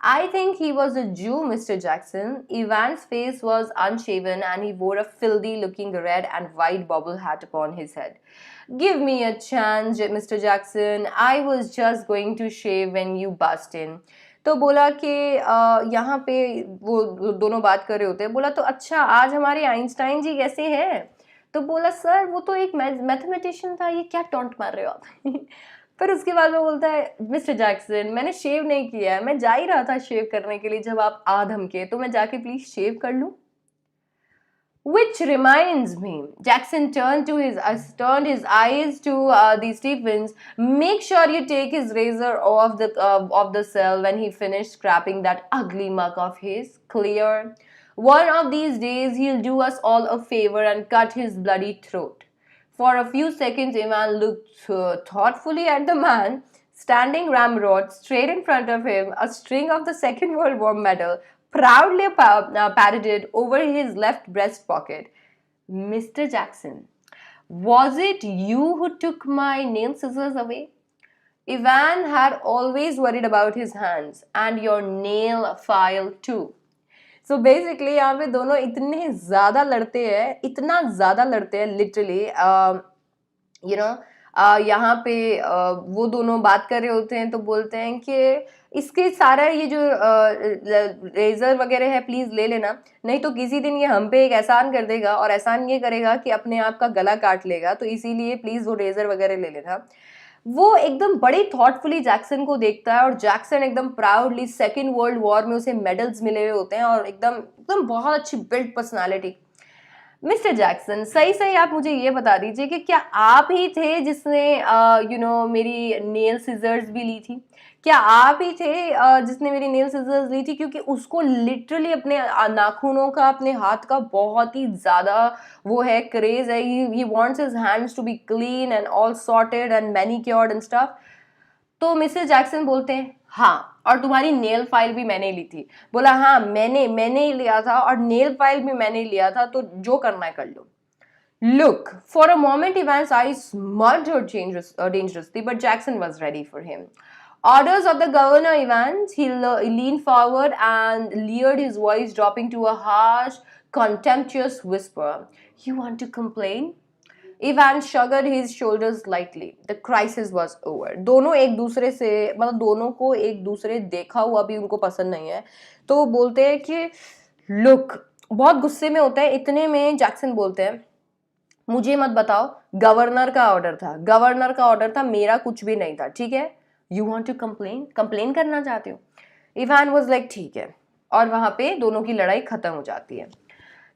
I think he was a Jew, Mr. Jackson. Ivan's face was unshaven and he wore a filthy looking red and white bobble hat upon his head. Give me a chance, Mr. Jackson. I was just going to shave when you burst in. तो बोला कि यहाँ पे वो दोनों बात कर रहे होते हैं. बोला तो अच्छा आज हमारे आइंस्टाइन जी कैसे हैं? तो बोला सर वो तो एक मैथमेटिशियन था, ये क्या टॉन्ट मार रहे हो आप? फिर उसके बाद वो बोलता है मिस्टर जैक्सन मैंने शेव नहीं किया है, मैं जा ही रहा था शेव करने के लिए जब आप आ धमके, तो मैं जाके प्लीज शेव कर लूं. Which reminds me, Jackson turned his eyes to the Stephens. Make sure you take his razor off the cell when he finished scraping that ugly mug of his. Clear? One of these days he'll do us all a favor and cut his bloody throat. For a few seconds, Ivan looked thoughtfully at the man standing ramrod straight in front of him, a string of the Second World War medal proudly paraded over his left breast pocket. Mr. Jackson, was it you who took my nail scissors away? Ivan had always worried about his hands and your nail file too. So basically यहाँ पे दोनों इतने ज़्यादा लड़ते हैं, इतना ज़्यादा लड़ते हैं लिटरली. यू नो यहाँ पे वो दोनों बात कर रहे होते हैं तो बोलते हैं कि इसके सारा ये जो रेजर वगैरह है प्लीज़ ले लेना, नहीं तो किसी दिन ये हम पे एक एहसान कर देगा और एहसान ये करेगा कि अपने आप का गला काट लेगा, तो इसीलिए प्लीज़ वो रेजर वगैरह ले लेना. वो एकदम बड़े थॉटफुली जैक्सन को देखता है और जैक्सन एकदम प्राउडली सेकेंड वर्ल्ड वॉर में उसे मेडल्स मिले हुए होते हैं और एकदम एकदम बहुत अच्छी बिल्ड पर्सनालिटी. मिस्टर जैक्सन सही सही आप मुझे ये बता दीजिए कि क्या आप ही थे जिसने मेरी नेल सीजर्स भी ली थी? क्या आप ही थे जिसने मेरी नेल सीजर्स ली थी? क्योंकि उसको लिटरली अपने नाखूनों का, अपने हाथ का बहुत ही ज़्यादा वो है, क्रेज है. He wants his hands to be clean and all sorted and manicured and stuff. तो मिस्टर जैक्सन बोलते हैं हाँ, और तुम्हारी नेल फाइल भी मैंने ली थी. बोला हाँ मैंने ही लिया था और नेल फाइल भी मैंने लिया था, तो जो करना है कर लो. Look, for a moment Ivan's eyes smudged dangerously, but Jackson was ready for him. Orders of the governor, Evans. He leaned forward and leered, his voice dropping to a harsh, contemptuous whisper. You want to complain? Ivan shrugged his shoulders lightly. The crisis was over. दोनों एक दूसरे से मतलब दोनों को एक दूसरे देखा हुआ भी उनको पसंद नहीं है, तो वो बोलते हैं कि लुक, बहुत गुस्से में होता है. इतने में जैक्सन बोलते हैं मुझे मत बताओ, गवर्नर का ऑर्डर था, मेरा कुछ भी नहीं था, ठीक है? यू वॉन्ट टू कंप्लेन करना चाहते हो? इवान वॉज लाइक ठीक है, और वहां पे दोनों की लड़ाई खत्म हो जाती है.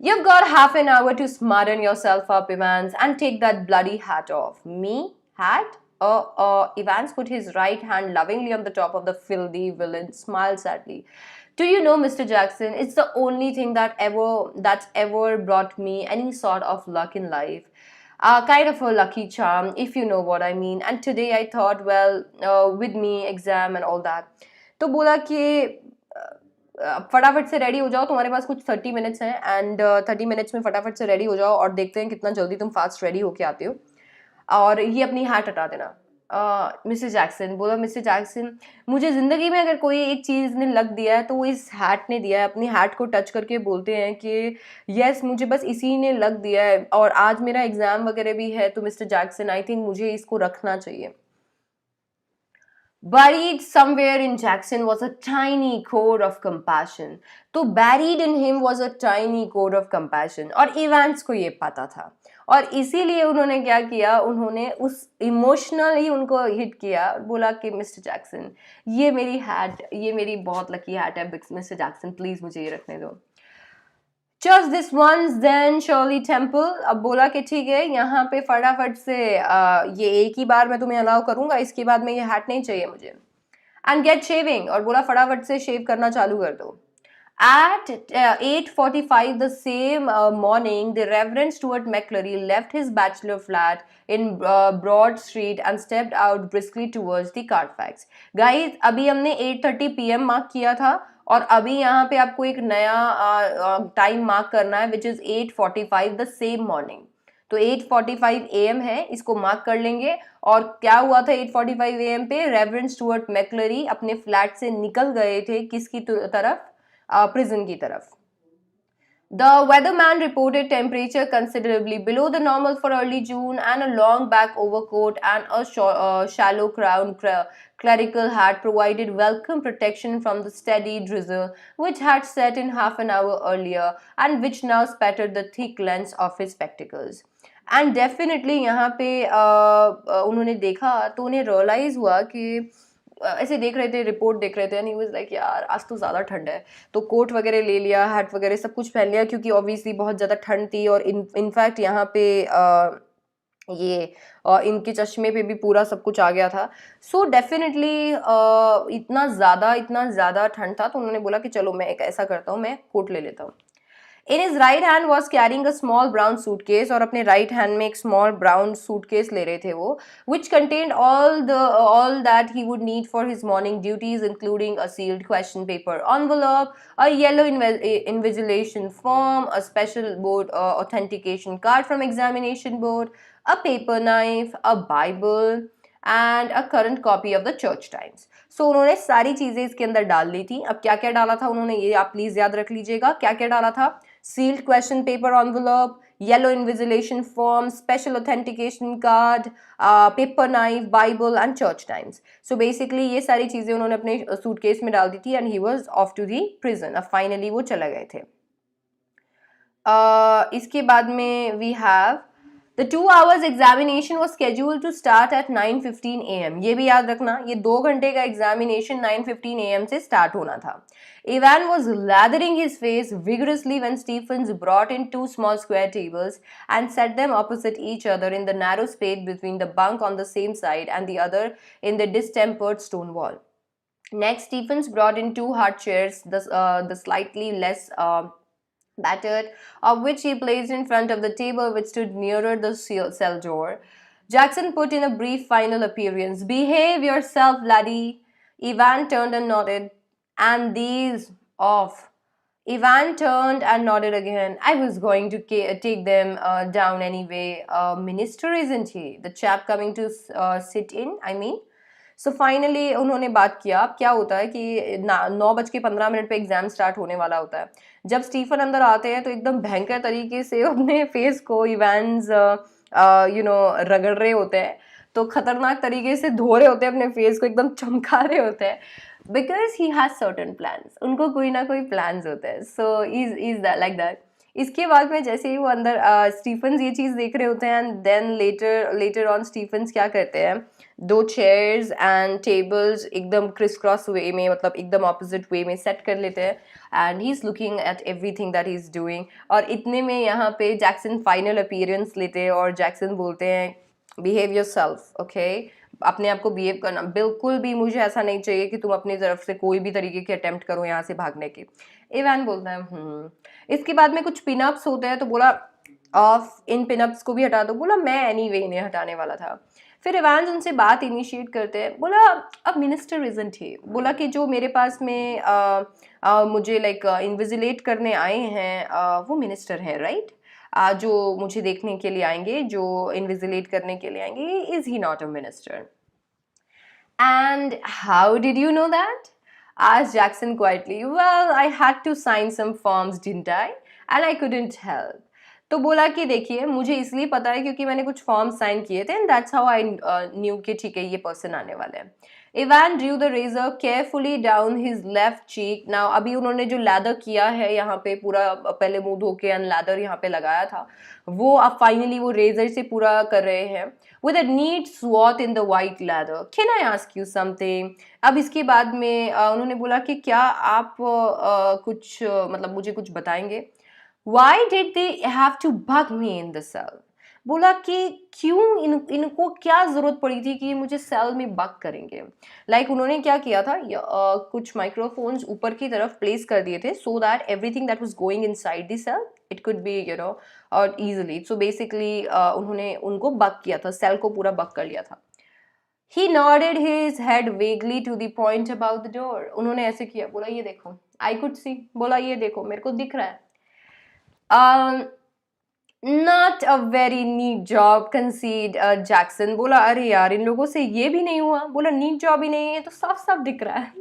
You've got half an hour to smarten yourself up, Evans, and take that bloody hat off. Me? Hat? Evans put his right hand lovingly on the top of the filthy villain, smiled sadly. Do you know, Mr. Jackson, it's the only thing that's ever brought me any sort of luck in life. Kind of a lucky charm, if you know what I mean. And today I thought, well, with me, exam and all that. तो बोला कि फटाफट से ready हो जाओ, तुम्हारे पास कुछ 30 minutes हैं एंड 30 मिनट्स में फटाफट से रेडी हो जाओ और देखते हैं कितना जल्दी तुम फास्ट रेडी होके आते हो, और ये अपनी हैट हटा देना. मिस्टर जैक्सन बोला, मिस्टर जैक्सन मुझे ज़िंदगी में अगर कोई एक चीज़ ने लग दिया है तो वो इस हैट ने दिया है. अपनी हैट को टच करके बोलते हैं कि यस मुझे बस इसी ने लग दिया है और आज मेरा एग्ज़ाम वगैरह भी है, तो मिस्टर जैक्सन आई थिंक मुझे इसको रखना चाहिए. Buried somewhere in Jackson was a tiny core of compassion. तो buried in him was a tiny core of compassion, और इवांस को ये पता था, और इसीलिए उन्होंने क्या किया, उन्होंने उस इमोशनली उनको हिट किया, बोला कि मिस्टर जैक्सन, ये मेरी हैट, ये मेरी बहुत लकी हैट है, मिस्टर जैक्सन प्लीज मुझे ये रखने दो। Just this once then Shirley Temple, अब बोला कि ठीक है, यहाँ पे फटाफट से ये एक ही बार मैं तुम्हें अलाउ करूंगा, इसके बाद में ये हैट नहीं चाहिए मुझे। एंड गेट शेविंग, और बोला फटाफट से शेव करना चालू कर दो। At 8:45 the same morning, the Reverend Stuart McClary left his bachelor flat in Broad Street and stepped out briskly towards the Carfax. Guys, अभी हमने 8:30 PM मार्क किया था, और अभी यहाँ पे आपको एक नया टाइम मार्क करना है, which is 8:45 the same morning. तो 8:45 AM है, इसको मार्क कर लेंगे। और क्या हुआ था 8:45 AM पे, रेवरेंड स्टुअर्ट मैक्लरी अपने फ्लैट से निकल गए थे, किसकी तरफ, प्रिजन की तरफ। The weatherman reported temperature considerably below the normal for early June, and a long back overcoat and a shallow crown clerical hat provided welcome protection from the steady drizzle which had set in half an hour earlier and which now spattered the thick lens of his spectacles. And definitely यहाँ पे उन्होंने देखा तो उन्हें realise हुआ कि ऐसे देख रहे थे, रिपोर्ट देख रहे थे, एंड ही वाज लाइक यार आज तो ज़्यादा ठंड है, तो कोट वगैरह ले लिया, हैट वगैरह सब कुछ पहन लिया, क्योंकि ऑब्वियसली बहुत ज़्यादा ठंड थी, और इनफैक्ट यहाँ पे ये इनके चश्मे पे भी पूरा सब कुछ आ गया था। सो डेफिनेटली इतना ज़्यादा ठंड था, तो उन्होंने बोला कि चलो मैं एक ऐसा करता हूँ, मैं कोट ले लेता हूँ। In his right hand was carrying a small brown suitcase, और अपने right hand में एक small brown suitcase ले रहे थे वो, which contained all that he would need for his morning duties, including a sealed question paper envelope, a yellow invigilation form, a special board authentication card from examination board, a paper knife, a Bible, and a current copy of the Church Times. So उन्होंने सारी चीजें इसके अंदर डाल ली थी। अब क्या क्या डाला था उन्होंने, ये आप प्लीज याद रख लीजिएगा, क्या क्या डाला था। sealed question paper envelope, yellow invigilation form, special authentication card, paper knife, Bible and Church Times. So basically ये सारी चीजें उन्होंने अपने सूटकेस में डाल दी थी, and he was off to the prison. अब finally वो चले गए थे। इसके बाद में we have the 2 hours examination was scheduled to start at 9:15 AM. ये भी याद रखना, ये 2 घंटे का examination 9:15 AM से start होना था। Ivan was lathering his face vigorously when Stephens brought in 2 small square tables and set them opposite each other in the narrow space between the bunk on the same side and the other in the distempered stone wall. Next, Stephens brought in 2 hard chairs, the slightly less battered, of which he placed in front of the table which stood nearer the cell door. Jackson put in a brief final appearance. Behave yourself, laddie. Ivan turned and nodded. And these off. Ivan turned and nodded again. I was going to take them down anyway. Minister, isn't he? The chap coming to sit in, I mean. So finally उन्होंने बात किया। अब क्या होता है कि 9:15 पे exam start होने वाला होता है। जब स्टीफन अंदर आते हैं तो एकदम भयंकर तरीके से अपने फेस को इवांस रगड़ रहे होते हैं, तो खतरनाक तरीके से धो रहे होते हैं अपने फेस को, एकदम चमका रहे होते हैं, because he has certain plans, उनको कोई ना कोई प्लान्स होते हैं। So is that like that. इसके बाद में जैसे ही वो अंदर स्टीफन्स ये चीज़ देख रहे होते हैं, and then later on Stephens क्या करते हैं, 2 चेयर्स एंड टेबल्स एकदम क्रिस क्रॉस वे में, मतलब एकदम ऑपोजिट वे में सेट कर लेते हैं, and he is looking at everything that he is doing. और इतने में यहाँ पे जैक्सन फाइनल अपीयरेंस लेते हैं, और जैक्सन बोलते हैं बिहेव योरसेल्फ, ओके, अपने आप को बिहेव करना, बिल्कुल भी मुझे ऐसा नहीं चाहिए कि तुम अपनी तरफ से कोई भी तरीके की अटेम्प्ट करो यहाँ से भागने की। इवान बोलता है इसके बाद में कुछ पिनअप्स होते हैं, तो बोला ऑफ इन पिनअप्स को भी हटा दो, बोला मैं एनीवे इन्हें हटाने वाला था। फिर इवान उनसे बात इनिशिएट करते हैं, बोला अब मिनिस्टर इजंट ही, बोला कि जो मेरे पास में मुझे लाइक इन्विजिलेट करने आए हैं वो मिनिस्टर हैं, राइट? जो मुझे देखने के लिए आएंगे, जो इन्विजिलेट करने के लिए आएंगे, is he not a minister? And how did you know that? Asked Jackson quietly. Well, I had to sign some forms, didn't I? And I couldn't help. तो बोला कि देखिए मुझे इसलिए पता है क्योंकि मैंने कुछ फॉर्म साइन किए थे and that's how I knew कि ठीक है ये पर्सन आने वाले हैं. Evans drew the razor carefully down his left cheek. Now अभी उन्होंने जो लैदर किया है यहाँ पे पूरा पहले मुंह धो के एंड लैदर यहाँ पे लगाया था वो अब फाइनली वो रेजर से पूरा कर रहे हैं with a neat swath in the white leather. Can I ask you something? अब इसके बाद में उन्होंने बोला कि क्या आप कुछ मतलब मुझे कुछ बताएंगे. Why did they have to bug me in the cell? बोला कि क्यों इनको क्या जरूरत पड़ी थी कि मुझे सेल में बग करेंगे. उन्होंने क्या किया था कुछ माइक्रोफोन्स ऊपर की तरफ प्लेस कर दिए थे so that everything that was going inside the cell it could be or easily. So basically उन्होंने उनको बग किया था, सेल को पूरा बग कर लिया था. He nodded his head vaguely to the point about the door. उन्होंने ऐसे किया, बोला ये देखो. I could see. बोला ये देखो मेरे को दिख रहा है. Not a very neat job कंसीड Jackson. बोला अरे यार इन लोगों से ये भी नहीं हुआ. बोला नीट जॉब ही नहीं है तो साफ साफ दिख रहा है.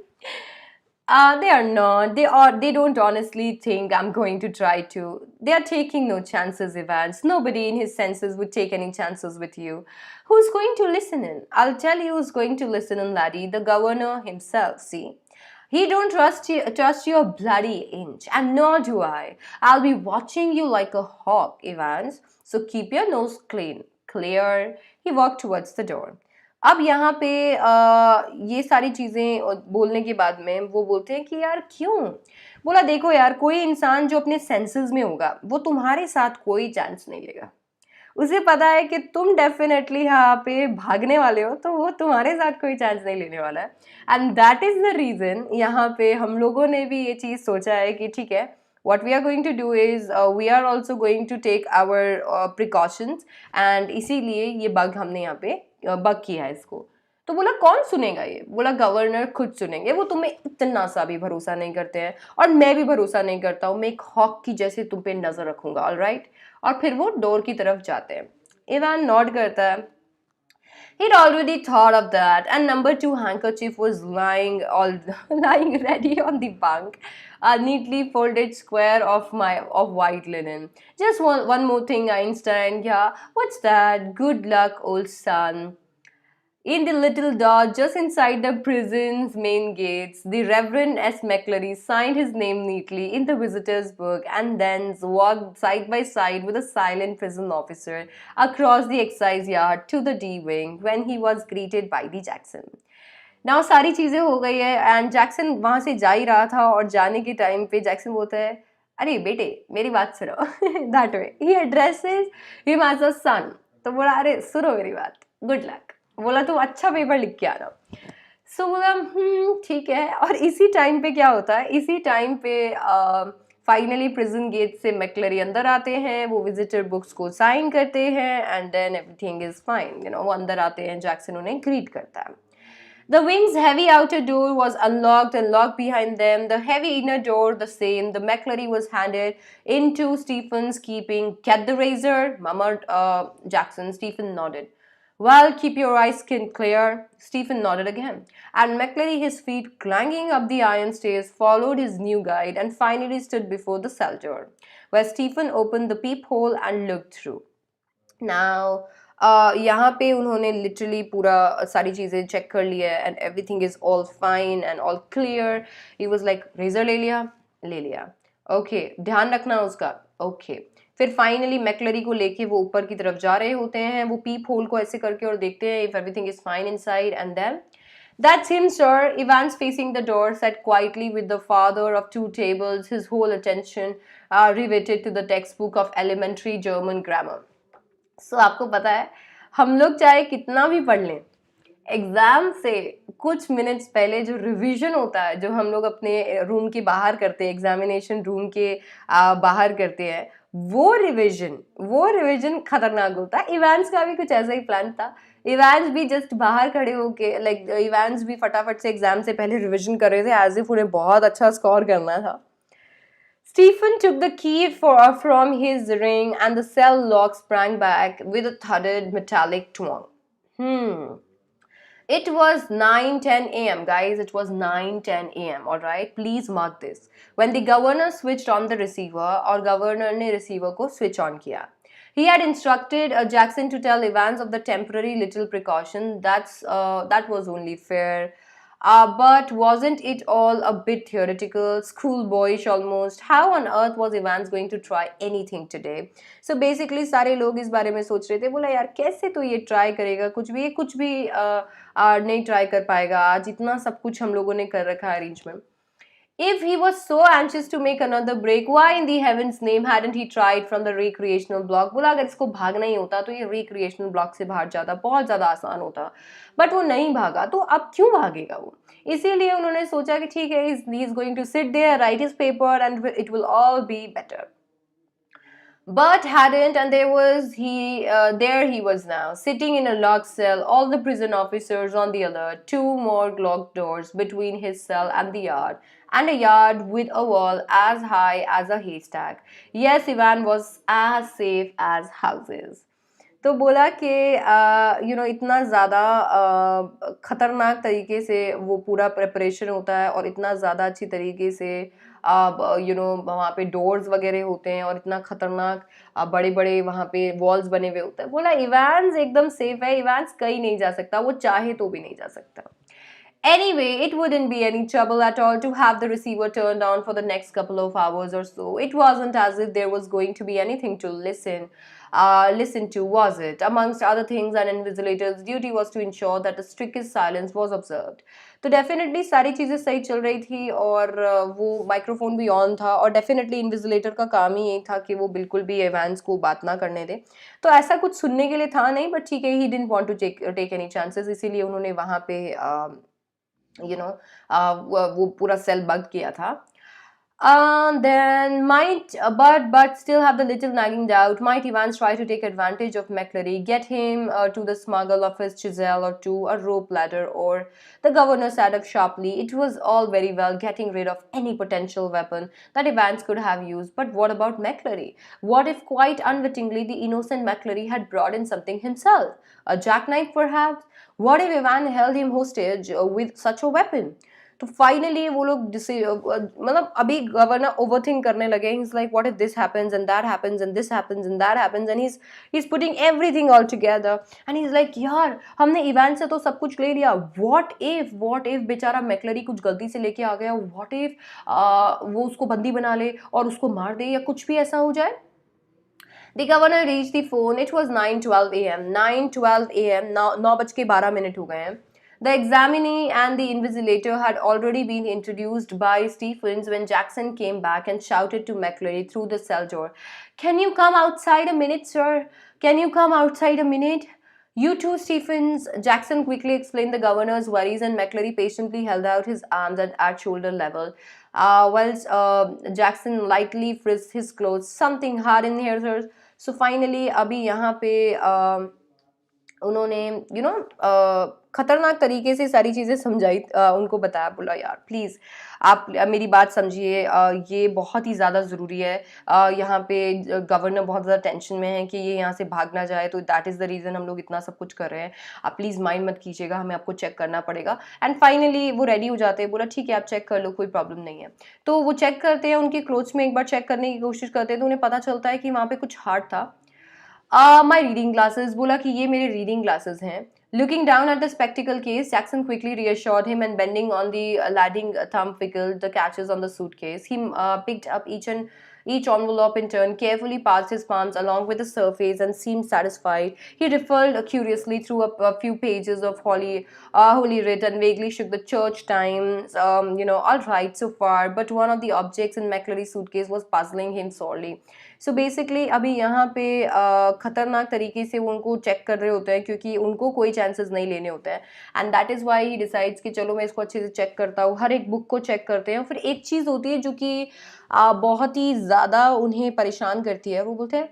They are not. They don't honestly think I'm going to try to. They are taking no chances, Evans. Nobody in his senses would take any chances with you. Who's going to listen in? I'll tell you who's going to listen in, laddie. The governor himself, see. He don't trust your bloody inch, and nor do I. I'll be watching you like a hawk, Evans. So keep your nose clear. He walked towards the door. अब यहाँ पे ये सारी चीज़ें बोलने के बाद में वो बोलते हैं कि यार क्यों. बोला देखो यार कोई इंसान जो अपने सेंसेस में होगा वो तुम्हारे साथ कोई चांस नहीं लेगा. उसे पता है कि तुम डेफिनेटली यहाँ पे भागने वाले हो तो वो तुम्हारे साथ कोई चांस नहीं लेने वाला है. And that is the reason यहाँ पे हम लोगों ने भी ये चीज़ सोचा है कि ठीक है what we are going to do is we are also going to take our precautions and इसीलिए ये बग हमने यहाँ पे बग किया है इसको. तो बोला कौन सुनेगा ये. बोला गवर्नर खुद सुनेंगे. वो तुम्हें इतना सा भी भरोसा नहीं करते हैं और मैं भी भरोसा नहीं करता हूँ. मैं एक हॉक की जैसे तुम पे नजर रखूंगा. ऑलराइट. और फिर वो डोर की तरफ जाते हैं. इवान नॉड करता है. He'd already thought of that, and number 2 handkerchief was lying ready on the bunk, a neatly folded square of white linen. Just one more thing, Einstein. Yeah, what's that? Good luck, old son. In the little dot just inside the prison's main gates, the Reverend S. McCleary signed his name neatly in the visitor's book and then walked side by side with a silent prison officer across the excise yard to the D wing when he was greeted by the Jackson. Now सारी चीज़ें हो गई है and Jackson वहाँ से जा ही रहा था और जाने के टाइम पे जैक्सन बोलता है अरे बेटे मेरी बात सुनो. That way he addresses him as a son. तो बोला अरे सुनो मेरी बात, गुड लक. बोला तुम अच्छा पेपर लिख के आना. सो बोला ठीक है. और इसी टाइम पे क्या होता है, इसी टाइम पे फाइनली प्रिजन गेट से मैक्लरी अंदर आते हैं. वो विजिटर बुक्स को साइन करते हैं and then everything is fine. वो अंदर आते हैं. जैक्सन उन्हें ग्रीट करता है. The wing's heavy outer door was unlocked and locked behind them. The heavy inner door the same. The McCleary was handed into Stephen's keeping. Get the razor, murmured Jackson. Stephen nodded. Well, keep your eyes clear. Stephen nodded again. And McCleary, his feet clanging up the iron stairs, followed his new guide and finally stood before the cell door, where Stephen opened the peephole and looked through. Now, यहाँ पे उन्होंने literally पूरा सारी चीज़ें check कर लिया and everything is all fine and all clear. He was like razor ले लिया. ओके ध्यान रखना उसका. ओके फिर फाइनली मैक्लरी को लेके वो ऊपर की तरफ जा रहे होते हैं. वो पीप होल को ऐसे करके और देखते हैं if everything is fine inside and then That's him, sir. Evans, facing the door, sat quietly with the father of two tables, his whole attention riveted to the textbook of elementary German grammar. So, आपको पता है हम लोग चाहे कितना भी पढ़ लें एग्जाम से कुछ मिनट्स पहले जो रिवीजन होता है जो हम लोग अपने रूम के बाहर करते हैं, एग्जामिनेशन रूम के बाहर करते हैं, वो रिवीजन खतरनाक होता है. इवांस का भी कुछ ऐसा ही प्लान था. इवांस भी जस्ट बाहर खड़े होके इवांस भी फटाफट से एग्जाम से पहले रिवीजन कर रहे थे एज इफ उन्हें बहुत अच्छा स्कोर करना था. Stephen took the key from his ring and the cell lock sprang back with a thudded metallic twang. It was 9:10 a.m., guys. It was 9:10 a.m. All right. Please mark this. When the governor switched on the receiver, और governor ने receiver को switch on किया. He had instructed Jackson to tell Evans of the temporary little precaution. That was only fair. But wasn't it all a bit theoretical, schoolboyish almost? How on earth was Evans going to try anything today? So basically सारे लोग इस बारे में सोच रहे थे, बोला यार कैसे तो ये ट्राई करेगा कुछ भी नहीं ट्राई कर पाएगा, आज इतना सब कुछ हम लोगों ने कर रखा है arrangement. If he was so anxious to make another break, why in the heaven's name hadn't he tried from the recreational block? बोला अगर इसको भागना ही होता तो ये recreational block से बाहर जाता, बहुत ज़्यादा आसान होता. बट वो नहीं भागा, तो अब क्यों भागेगा वो? इसीलिए उन्होंने सोचा कि ठीक है, he is going to sit there, write his paper and it will all be better. But hadn't, and there he was now, sitting in a locked cell, all the prison officers on the alert, two more locked doors between his cell and the yard, and a yard with a wall as high as a haystack. Yes, Ivan was as safe as houses. तो बोला कि इतना ज़्यादा ख़तरनाक तरीके से वो पूरा प्रिपरेशन होता है और इतना ज़्यादा अच्छी तरीके से वहाँ पे डोर्स वगैरह होते हैं और इतना ख़तरनाक बड़े बड़े वहाँ पे वॉल्स बने हुए होते हैं. बोला इवांस एकदम सेफ है, इवांस कहीं नहीं जा सकता, वो चाहे तो भी नहीं जा सकता. Anyway, it wouldn't be any trouble at all to have the receiver turned on for the next couple of hours or so. It wasn't as if there was going to be anything to listen to, was it? Amongst other things, an invigilator's duty was to ensure that the strictest silence was observed. तो definitely सारी चीज़ें सही चल रही थी और वो microphone भी ऑन था और डेफिनेटली इन्विजिलेटर का काम ही यही था कि वो बिल्कुल भी एवांस को बात ना करने दे. तो ऐसा कुछ सुनने के लिए था नहीं, बट ठीक है, he didn't want to take any chances, इसीलिए उन्होंने वहाँ पे वो पूरा सेल बग किया था. Then but still have the little nagging doubt. Might Evans try to take advantage of McClary, get him to the smuggle of his chisel or two, a rope ladder, or the governor sat up sharply. It was all very well getting rid of any potential weapon that Evans could have used, but what about McClary? What if quite unwittingly the innocent McClary had brought in something himself? A jackknife perhaps? What if Evan held him hostage with such a weapon? तो finally वो लोग मतलब अभी governor overthink करने लगे. ही is like what if this happens and that happens and this happens and that happens and he is putting everything all together and he is like यार हमने Ivan से तो सब कुछ ले लिया, व्हाट इफ बेचारा मैकलरी कुछ गलती से लेके आ गया, व्हाट इफ वो उसको बंदी बना ले और उसको मार दे या कुछ भी ऐसा हो जाए. The governor reached the phone. It was 9:12 a.m. 9:12 a.m. Now 9:12 हो गए हैं. The examinee and the invigilator had already been introduced by Stephens when Jackson came back and shouted to McClary through the cell door, "Can you come outside a minute, sir? Can you come outside a minute?" "You too, Stephens." Jackson quickly explained the governor's worries, and McClary patiently held out his arms at shoulder level. Whilst Jackson lightly frisked his clothes. "Something hard in here, sir." So finally, अभी यहाँ पे उन्होंने खतरनाक तरीके से सारी चीज़ें समझाई, उनको बताया, बोला यार प्लीज़ आप मेरी बात समझिए, ये बहुत ही ज़्यादा ज़रूरी है. यहाँ पे गवर्नर बहुत ज़्यादा टेंशन में है कि ये यहाँ से भाग ना जाए, तो दैट इज़ द रीज़न हम लोग इतना सब कुछ कर रहे हैं. आप प्लीज़ माइंड मत कीजिएगा, हमें आपको चेक करना पड़ेगा. एंड फाइनली वो रेडी हो जाते हैं. बोला ठीक है आप चेक कर लो, कोई प्रॉब्लम नहीं है. तो वो चेक करते हैं, उनके क्लोथ्स में एक बार चेक करने की कोशिश करते हैं, तो उन्हें पता चलता है कि वहाँ पे कुछ हार्ड था. My reading glasses. बोला कि ये मेरे रीडिंग ग्लासेस हैं. Looking down at the spectacle case, Jackson quickly reassured him and bending on the ladding thumb fickled the catches on the suitcase. He picked up each envelope in turn, carefully passed his palms along with the surface and seemed satisfied. He riffled curiously through a few pages of holy writ and vaguely shook the church times. All right so far, but one of the objects in McClary's suitcase was puzzling him sorely. So basically अभी यहाँ पे ख़तरनाक तरीके से वो उनको check कर रहे होते हैं क्योंकि उनको कोई चांसेस नहीं लेने होते हैं. And that is why he decides कि चलो मैं इसको अच्छे से चेक करता हूँ. हर एक बुक को चेक करते हैं. फिर एक चीज़ होती है जो कि बहुत ही ज़्यादा उन्हें परेशान करती है. वो बोलते हैं,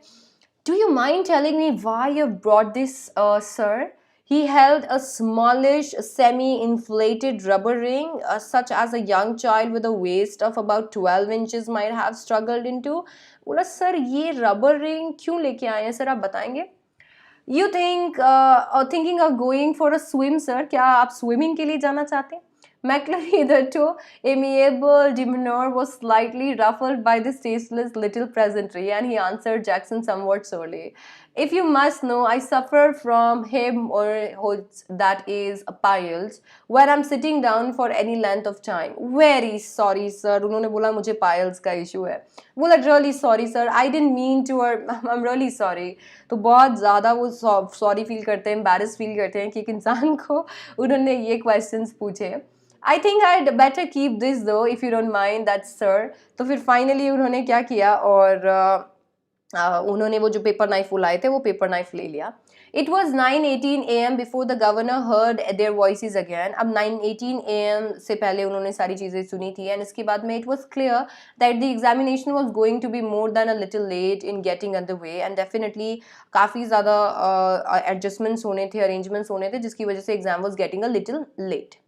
do you mind telling me why you brought this sir? He held a smallish, semi-inflated rubber ring, such as a young child with a waist of about 12 inches might have struggled into. बोला sir ये rubber ring क्यों लेके आए हैं sir, आप बताएंगे? You think thinking of going for a swim sir, क्या आप स्विमिंग के लिए जाना चाहते हैं? McClary, the amiable demeanor was slightly ruffled by this tasteless little pleasantry, and he answered Jackson somewhat surly. If you must know, I suffer from hemorrhoids, that is, piles, when I'm sitting down for any length of time. Very sorry, sir. उन्होंने बोला मुझे piles का issue है. बोला really sorry, sir. I didn't mean to, or I'm really sorry. तो बहुत ज़्यादा वो सॉरी फील करते हैं, एम्बेरस फील करते हैं कि एक इंसान को उन्होंने ये क्वेश्चंस पूछे. I think I better keep this though if you don't mind that sir. तो फिर फाइनली उन्होंने क्या किया, और उन्होंने वो जो पेपर नाइफ वो लाए थे वो पेपर नाइफ ले लिया. It was 9:18 a.m. before the governor heard their voices again. अब 9:18 a.m. से पहले उन्होंने सारी चीज़ें सुनी थी, and इसके बाद में it was clear that the examination was going to be more than a little late in getting underway, and definitely काफ़ी ज़्यादा adjustments होने थे, arrangements होने थे, जिसकी वजह से exam was getting a little late.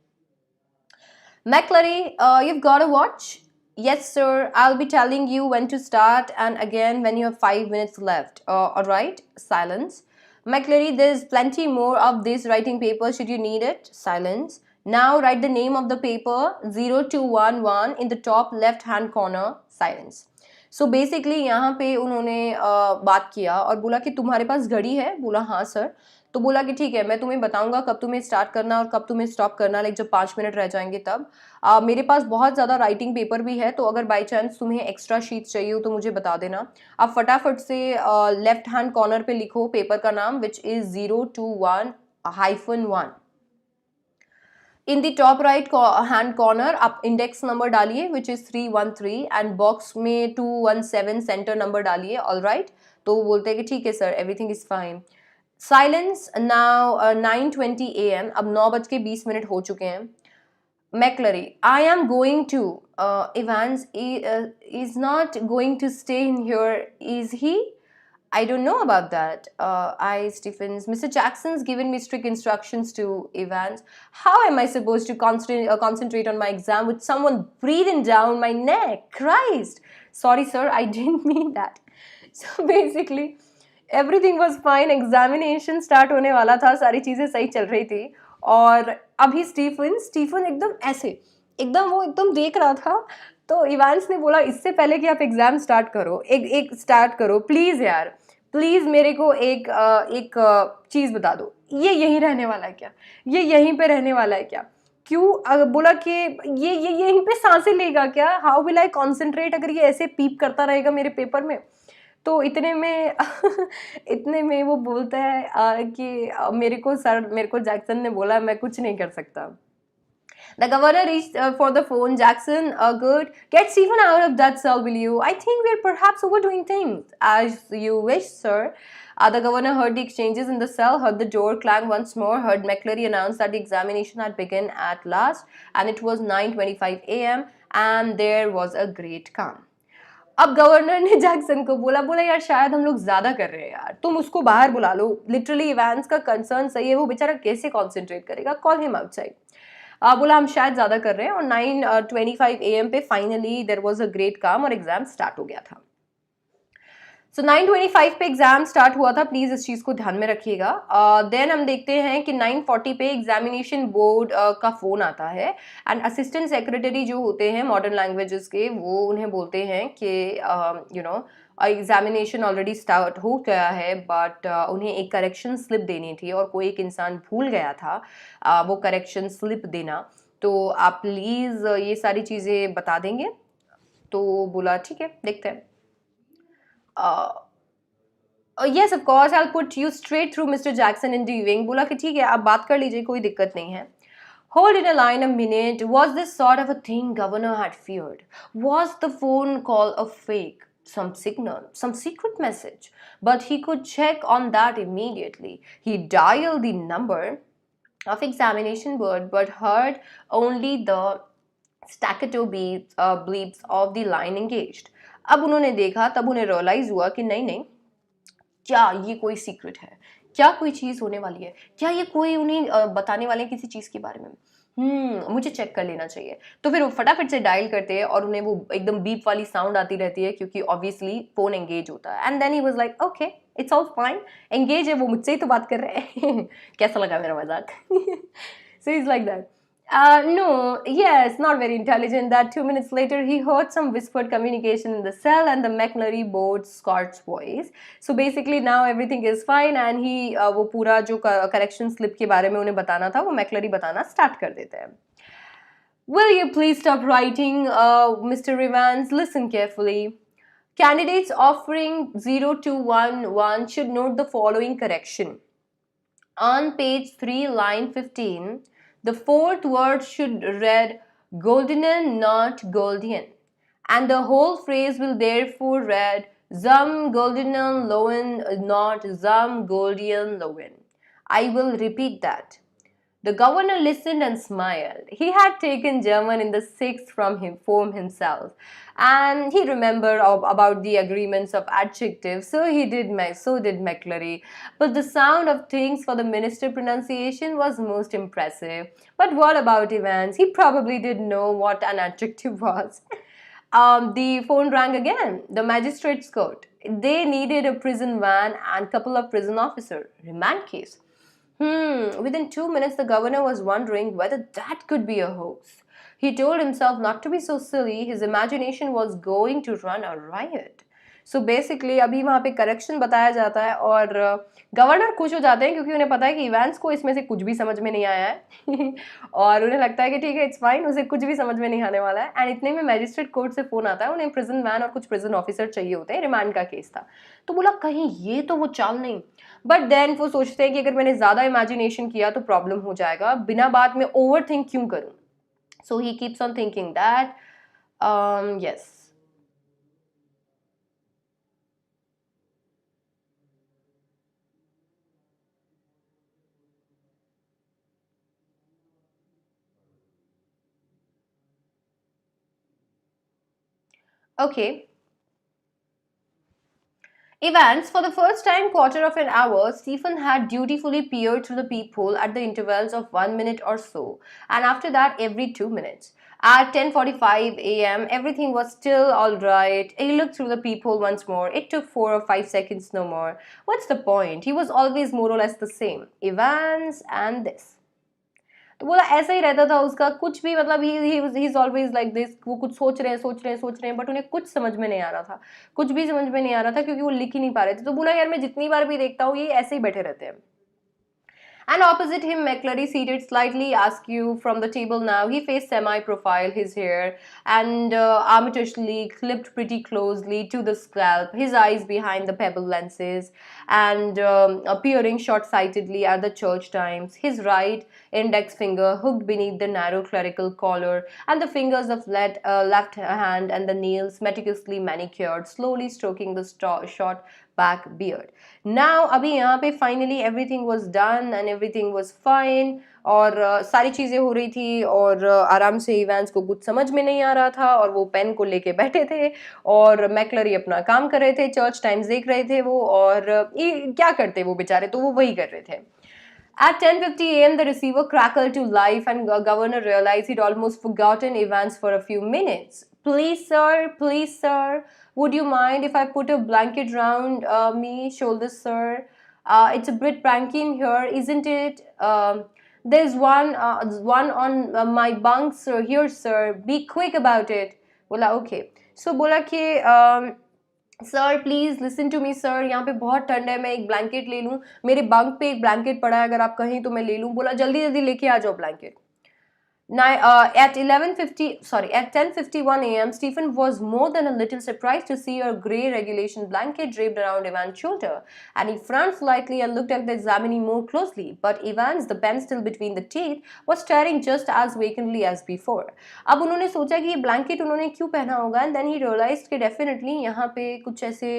McClary, you've got a watch? Yes, sir. I'll be telling you when to start and again when you have 5 minutes left. All right. Silence. McClary, there's plenty more of this writing paper should you need it. Silence. Now write the name of the paper 0211 in the top left hand corner. Silence. So basically यहाँ पे उन्होंने बात किया और बोला कि तुम्हारे पास घड़ी है? बोला हाँ सर. तो बोला कि ठीक है, मैं तुम्हें बताऊंगा कब तुम्हें स्टार्ट करना और कब तुम्हें स्टॉप करना, लाइक जब 5 मिनट रह जाएंगे तब. मेरे पास बहुत ज़्यादा राइटिंग पेपर भी है, तो अगर बाई चांस तुम्हें एक्स्ट्रा शीट्स चाहिए हो तो मुझे बता देना. आप फटाफट से लेफ्ट हैंड कॉर्नर पे लिखो पेपर का नाम, which is 021-1. In the top right hand corner आप इंडेक्स नंबर डालिए विच इज़ 313, एंड बॉक्स में 217 सेंटर नंबर डालिए. All right. तो वो बोलते हैं कि ठीक है sir, everything is fine. Silence. Now 9:20 AM. अब 9:20 हो चुके हैं. McClary, I am going to. Evans is not going to stay in here, is he? I don't know about that. I, Stephens. Mr. Jackson's given me strict instructions to. Evans. How am I supposed to concentrate on my exam with someone breathing down my neck? Christ. Sorry, sir. I didn't mean that. So basically, everything was fine. Examination start होने वाला था, सारी चीज़ें सही चल रही थी, और अभी स्टीफन एकदम ऐसे वो एकदम देख रहा था. तो इवांस ने बोला इससे पहले कि आप एग्ज़ाम स्टार्ट करो, एक स्टार्ट करो प्लीज़ यार, प्लीज़ मेरे को एक चीज़ बता दो, ये यहीं रहने वाला है क्या? ये यहीं पे रहने वाला है क्या? क्यों? बोला कि ये यहीं पे सांसें लेगा क्या? हाउ विल आई कॉन्सेंट्रेट अगर ये ऐसे पीप करता रहेगा मेरे पेपर में? तो इतने में वो बोलता है कि मेरे को जैक्सन ने बोला मैं कुछ नहीं कर सकता. The governor reached for the phone. Jackson, good. Get Stephen out of that cell, will you? I think we're perhaps overdoing things. As you wish, sir. The governor heard the exchanges in the cell, heard the door clang once more, heard McClary announce that the examination had begun at last, and it was 9:25 AM, and there was a great calm. अब governor ने Jackson को बोला यार शायद हम लोग ज्यादा कर रहे हैं यार, तुम उसको बाहर बुला लो. लिटरली इवांस का कंसर्न सही है, वो बेचारा कैसे कॉन्सेंट्रेट करेगा? Call him outside. बोला हम शायद ज़्यादा कर रहे हैं, और 9:25 AM पे finally there was a great calm और एग्जाम स्टार्ट हो गया था. सो 9:25 पे एग्जाम स्टार्ट हुआ था, प्लीज़ इस चीज़ को ध्यान में रखिएगा. देन हम देखते हैं कि 9:40 पे एग्जामिनेशन बोर्ड का फ़ोन आता है, एंड असिस्टेंट सेक्रेटरी जो होते हैं मॉडर्न लैंग्वेजेस के, वो उन्हें बोलते हैं कि एग्जामिनेशन ऑलरेडी स्टार्ट हो गया है, बट उन्हें एक करेक्शन स्लिप देनी थी और कोई एक इंसान भूल गया था वो करेक्शन स्लिप देना. तो आप प्लीज़ ये सारी चीज़ें बता देंगे? तो बोला ठीक है, देखते हैं. Yes, of course, I'll put you straight through Mr. Jackson in the viewing. बोला कि ठीक है, आप बात कर लीजिए, कोई दिक्कत नहीं है. Hold in a line a minute. Was this sort of a thing governor had feared? Was the phone call a fake? Some signal, some secret message? But he could check on that immediately. He dialed the number of examination board, but heard only the staccato bleeps of the line engaged. अब उन्होंने देखा, तब उन्हें realise हुआ कि नहीं, क्या ये कोई सीक्रेट है? क्या कोई चीज़ होने वाली है? क्या ये कोई उन्हें बताने वाले हैं किसी चीज़ के बारे में? मुझे चेक कर लेना चाहिए. तो फिर वो फटाफट से डायल करते हैं और उन्हें वो एकदम बीप वाली साउंड आती रहती है, क्योंकि ऑब्वियसली फ़ोन एंगेज होता है. And then he was like okay, it's all fine, engage है, वो मुझसे ही तो बात कर रहे हैं. कैसा लगा मेरा मजाक? So he's like that. No, yes, not very intelligent. That 2 minutes later, he heard some whispered communication in the cell and the McNary board Scott's voice. So basically, now everything is fine, and he वो पूरा जो correction slip के बारे में उन्हें बताना था, वो McNary बताना start कर देते हैं. Will you please stop writing, Mr. Evans? Listen carefully. Candidates offering 0211 should note the following correction. On page 3, line 15, the fourth word should read Goldenen, not Goldian. And the whole phrase will therefore read Zum Goldenen Lowen, not Zum Goldian Lowen. I will repeat that. The governor listened and smiled. He had taken German in the sixth from himself, and he remembered about the agreements of adjectives. So did McClary. But the sound of things for the minister pronunciation was most impressive. But what about Evans? He probably didn't know what an adjective was. The phone rang again. The magistrate's court. They needed a prison van and couple of prison officers. Remand case. Within 2 minutes, the governor was wondering whether that could be a hoax. He told himself not to be so silly. His imagination was going to run a riot. So basically, अभी वहाँ पे correction बताया जाता है और governor खुश हो जाते हैं क्योंकि उन्हें पता है कि इवांस को इसमें से कुछ भी समझ में नहीं आया है और उन्हें लगता है कि ठीक है, इट्स फाइन, उसे कुछ भी समझ में नहीं आने वाला है. एंड इतने में मैजिस्ट्रेट कोर्ट से फोन आता है, उन्हें प्रिजन वैन और कुछ प्रिजन ऑफिसर चाहिए होते हैं, रिमांड का केस था. तो बोला कहीं ये तो वो चाल नहीं. बट देन वो सोचते हैं कि अगर मैंने ज़्यादा इमेजिनेशन किया तो प्रॉब्लम हो जाएगा, बिना बात में ओवर थिंक क्यों करूँ. So he keeps on thinking that yes. Okay. Evans, for the first time quarter of an hour, Stephen had dutifully peered through the peephole at the intervals of 1 minute or so, and after that every 2 minutes. At 10:45 a.m., everything was still all right. He looked through the peephole once more. It took 4 or 5 seconds, no more. What's the point? He was always more or less the same. Evans and this. तो बोला ऐसा ही रहता था उसका, कुछ भी मतलब he is always like this. वो कुछ सोच रहे हैं बट उन्हें कुछ समझ में नहीं आ रहा था, कुछ भी समझ में नहीं आ रहा था क्योंकि वो लिख ही नहीं पा रहे थे. तो बोला यार मैं जितनी बार भी देखता हूँ ये ऐसे ही बैठे रहते हैं. And opposite him, McClary, seated slightly askew from the table now. He faced semi-profile, his hair and armitously clipped pretty closely to the scalp, his eyes behind the pebble lenses, and peering short-sightedly at the church times, his right index finger hooked beneath the narrow clerical collar, and the fingers of left hand and the nails meticulously manicured, slowly stroking the short back beard. Now अभी यहाँ पे finally everything was done and everything was fine और सारी चीज़ें हो रही थी और आराम से इवांस को कुछ समझ में नहीं आ रहा था और वो पेन को लेके बैठे थे और मैकलरी अपना काम कर रहे थे, चर्च टाइम्स देख रहे थे वो, और क्या करते वो बेचारे, तो वो वही कर रहे थे. At 10:50 a.m., the receiver crackled to life and Governor realized he'd almost forgotten Evans for a few minutes. Please, sir, would you mind if I put a blanket round me shoulders, sir? It's a bit pranky in here, isn't it? There's one on my bunk, sir. Here, sir. Be quick about it. बोला okay. So बोला कि sir please listen to me sir, यहाँ पे बहुत ठंड है, मैं एक ब्लैंकेट ले लूँ, मेरे बंक पे एक ब्लैंकेट पड़ा है, अगर आप कहें तो मैं ले लूँ. बोला जल्दी जल्दी लेके आ जाओ blanket. At 10:51 a.m., Stephen was more than a little surprised to see a grey regulation blanket draped around Ivan's shoulder, and he frowned slightly and looked at the examinee more closely. But Evans, the pen still between the teeth, was staring just as vacantly as before. अब उन्होंने सोचा कि ये blanket उन्होंने क्यों पहना होगा, and then he realized कि definitely यहाँ पे कुछ ऐसे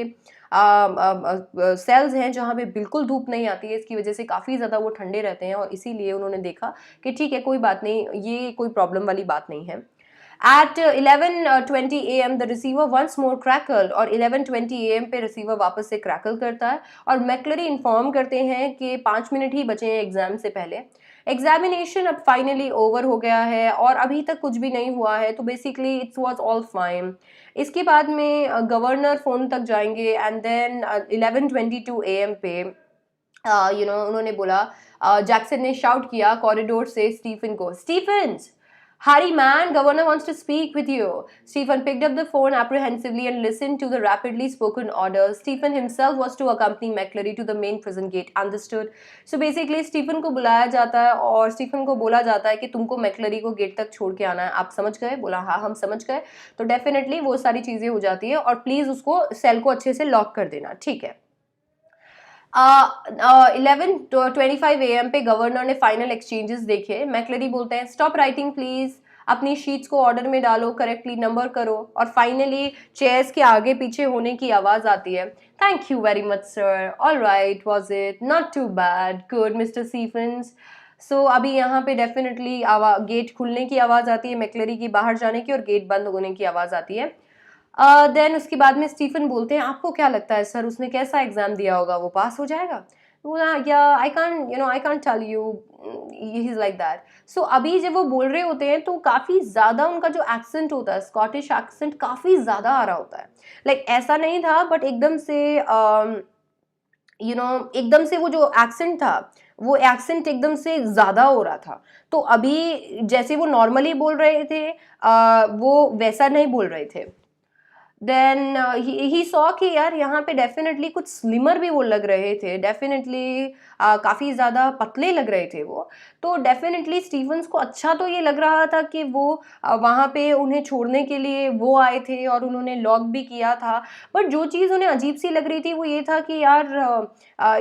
सेल्स हैं जहाँ पे बिल्कुल धूप नहीं आती है, इसकी वजह से काफ़ी ज़्यादा वो ठंडे रहते हैं और इसीलिए उन्होंने देखा कि ठीक है कोई बात नहीं, ये कोई प्रॉब्लम वाली बात नहीं है. At 11:20 a.m. the receiver once more crackled और 11:20 a.m. पे रिसीवर वापस से क्रैकल करता है और मैकलरी इन्फॉर्म करते हैं कि 5 मिनट ही बचे हैं एग्जाम से पहले. एग्जामिनेशन अब फाइनली ओवर हो गया है और अभी तक कुछ भी नहीं हुआ है, तो basically it's was all fine. इसके बाद में गवर्नर फोन तक जाएंगे एंड देन 11:22 AM पे उन्होंने बोला, जैक्सन ने शाउट किया कॉरिडोर से स्टीफन को, Stephen, Harry man, governor wants to speak with you. Stephen picked up the phone apprehensively and listened to the rapidly spoken orders. Stephen himself was to accompany McClary to the main prison gate. Understood? So basically, Stephen को बुलाया जाता है और Stephen को बोला जाता है कि तुमको मैक्लरी को गेट तक छोड़ के आना है। आप समझ गए? बोला हाँ हम समझ गए। तो डेफिनेटली वो सारी चीज़ें हो जाती है और प्लीज़ उसको सेल को अच्छे से लॉक कर देना, ठीक है। 11:25 AM पे गवर्नर ने फाइनल एक्सचेंजेस देखे। मैक्लरी बोलते हैं स्टॉप राइटिंग प्लीज, अपनी शीट्स को ऑर्डर में डालो, करेक्टली नंबर करो, और फाइनली चेयर्स के आगे पीछे होने की आवाज आती है, thank you very much sir, all right, was it not too bad, good mister Stephens. So अभी यहाँ पे डेफिनेटली गेट खुलने की आवाज आती है, मैक्लरी की बाहर जाने की, और गेट बंद होने की आवाज आती है। देन उसके बाद में स्टीफन बोलते हैं आपको क्या लगता है सर उसने कैसा एग्जाम दिया होगा, वो पास हो जाएगा? बोला या I can't tell you, he is like that. So अभी जब वो बोल रहे होते हैं तो काफी ज्यादा उनका जो एक्सेंट होता है, स्कॉटिश एक्सेंट काफी ज्यादा आ रहा होता है। लाइक ऐसा नहीं था बट एकदम से एकदम से वो जो एक्सेंट था वो एक्सेंट एकदम से ज्यादा हो रहा था। तो अभी जैसे वो नॉर्मली बोल रहे थे वो वैसा नहीं बोल रहे थे। देन ही सॉ कि यार यहाँ पे डेफिनेटली कुछ स्लिमर भी वो लग रहे थे, डेफिनेटली काफ़ी ज़्यादा पतले लग रहे थे वो। तो डेफिनेटली स्टीवंस को अच्छा तो ये लग रहा था कि वो वहाँ पे उन्हें छोड़ने के लिए वो आए थे और उन्होंने लॉक भी किया था। बट जो चीज़ उन्हें अजीब सी लग रही थी वो ये था कि यार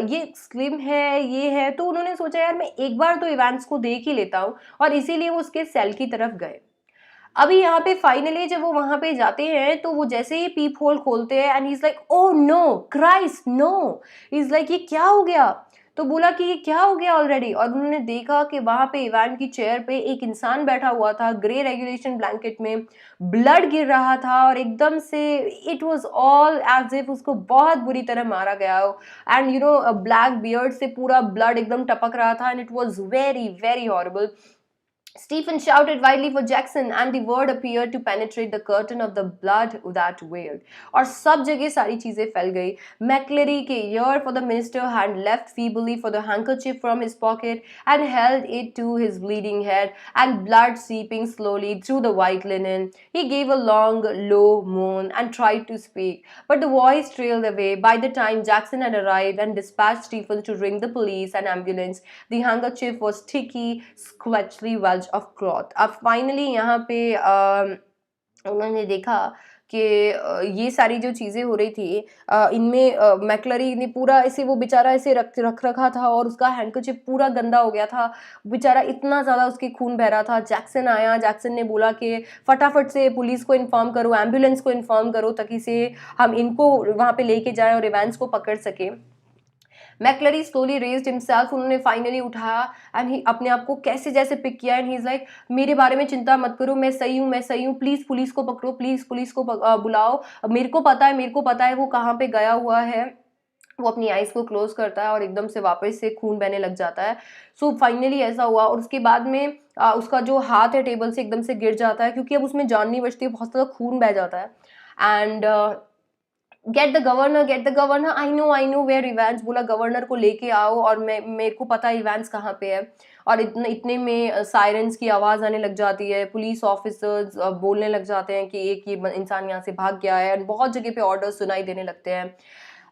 ये स्लिम है, ये है, तो उन्होंने सोचा यार मैं एक बार तो इवेंट्स को देख ही लेता हूँ, और इसीलिए वो उसके सेल की तरफ गए। अभी यहाँ पे फाइनली जब वो वहां पे जाते हैं तो वो जैसे ही पीप होल खोलते हैं and he is like oh no Christ no, is like ये क्या हो गया? तो बोला कि ये क्या हो गया ऑलरेडी, और उन्होंने देखा कि वहां पे इवान की चेयर पे एक इंसान बैठा हुआ था ग्रे रेगुलेशन ब्लैंकेट में, ब्लड गिर रहा था और एकदम से it was all as if उसको बहुत बुरी तरह मारा गया हो, एंड ब्लैक बियर्ड से पूरा ब्लड एकदम टपक रहा था and it was very very horrible. Stephen shouted wildly for Jackson, and the word appeared to penetrate the curtain of the blood that wailed. और सब जगह सारी चीजें फैल गई। McCleary के ear for the minister had left feebly for the handkerchief from his pocket and held it to his bleeding head, and blood seeping slowly through the white linen. He gave a long, low moan and tried to speak, but the voice trailed away. By the time Jackson had arrived and dispatched Stephen to ring the police and ambulance, the handkerchief was sticky, squelchly wedged of cloth. अब finally यहाँ पे उन्होंने देखा कि ये सारी जो चीज़ें हो रही थी इनमें मैक्लरी ने पूरा ऐसे वो बेचारा ऐसे रख रखा था और उसका हैंडकरचिप पूरा गंदा हो गया था, बेचारा इतना ज़्यादा उसके खून बह रहा था। जैक्सन आया, जैक्सन ने बोला कि फटाफट से पुलिस को इन्फॉर्म करो, एम्बुलेंस को इन्फॉर्म करो, ताकि से हम इनको वहाँ पे लेके जाएं और इवेंट्स को पकड़ सकें। मैक्लरी स्लोली रेज्ड हिमसेल्फ, उन्होंने फाइनली उठाया एंड ही अपने आप को कैसे जैसे पिक किया एंड ही इज लाइक मेरे बारे में चिंता मत करो, मैं सही हूँ, मैं सही हूँ, प्लीज पुलिस को पकड़ो, प्लीज पुलिस को बुलाओ, मेरे को पता है वो कहाँ पे गया हुआ है। वो अपनी आइज को क्लोज करता है और एकदम से वापस से खून बहने लग जाता है। सो फाइनली ऐसा हुआ और उसके बाद में उसका जो हाथ है टेबल से एकदम से गिर जाता है, क्योंकि अब उसमें जान नहीं बचती, बहुत ज़्यादा खून बह जाता है। And get the governor, I know where Evans, बोला गवर्नर को लेके आओ और मेरे को पता है इवेंट्स कहाँ पे है। और इतने में सायरन्स की आवाज़ आने लग जाती है, पुलिस ऑफिसर्स बोलने लग जाते हैं कि एक ये इंसान यहाँ से भाग गया है, और बहुत जगह पे ऑर्डर्स सुनाई देने लगते हैं।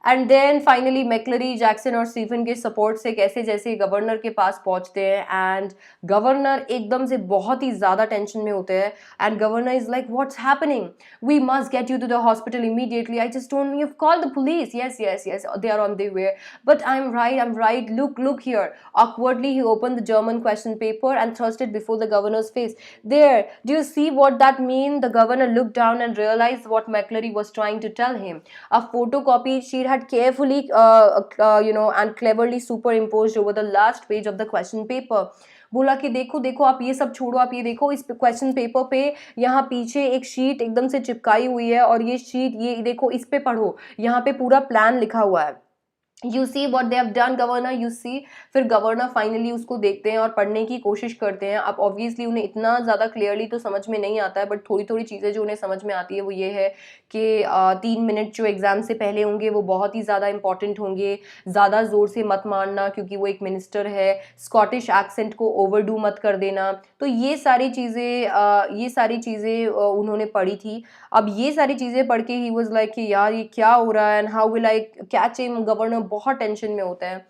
एंड देन फाइनली मैक्लरी, जैक्सन और स्टीफन के सपोर्ट से कैसे जैसे गवर्नर के पास पहुंचते हैं, एंड गवर्नर एकदम से बहुत ही ज़्यादा टेंशन में होते हैं। And governor is like what's happening, we must get you to the hospital immediately, I just don't, you have called the police, yes yes yes they are on their way, but I am right, look here. Awkwardly he opened the German question paper and thrust it before the governor's face. There, do you see what that mean? The governor looked down and realized what McCleary was trying to tell him. A photocopied sheet had carefully and cleverly superimposed over the last page of the question paper. बोला कि देखो आप ये सब छोड़ो, आप ये देखो इस क्वेश्चन पेपर पे यहाँ पीछे एक शीट एकदम से चिपकाई हुई है, और ये शीट ये देखो, इस पे पढ़ो, यहाँ पे पूरा प्लान लिखा हुआ है। You see what they have done governor, you see. फिर गवर्नर फाइनली उसको देखते हैं और पढ़ने की कोशिश करते हैं। अब ऑब्वियसली उन्हें इतना ज़्यादा क्लियरली तो समझ में नहीं आता है, बट थोड़ी थोड़ी चीज़ें जो उन्हें समझ में आती है वो ये है कि 3 मिनट जो एग्ज़ाम से पहले होंगे वो बहुत ही ज़्यादा इंपॉर्टेंट होंगे। ज़्यादा ज़ोर से मत मारना क्योंकि वो एक मिनिस्टर है। स्कॉटिश एक्सेंट को ओवरडू मत कर देना। तो ये सारी चीज़ें उन्होंने पढ़ी थी। अब ये सारी चीज़ें पढ़ के ही वाज लाइक कि यार ये क्या हो रहा है and how will I catch him. Governor बहुत टेंशन में होता है।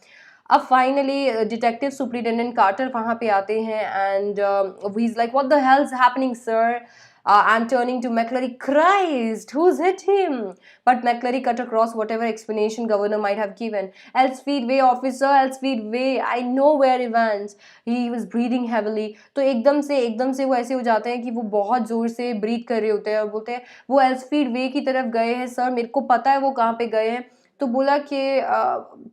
अब फाइनली डिटेक्टिव सुपरिटेंडेंट कार्टर वहाँ पे आते हैं and he is like what the hell is happening sir. I'm turning to McClary. Christ, who's hit him? But McClary cut across whatever explanation governor might have given. Elsfeed way, officer, Elsfeed way. I know where Evans. He was breathing heavily. तो एकदम से वो ऐसे हो जाते हैं कि वो बहुत जोर से ब्रीथ कर रहे होते हैं और बोलते हैं वो एल्सफीड वे की तरफ गए हैं सर, मेरे को पता है वो कहाँ पे गए हैं। तो बोला कि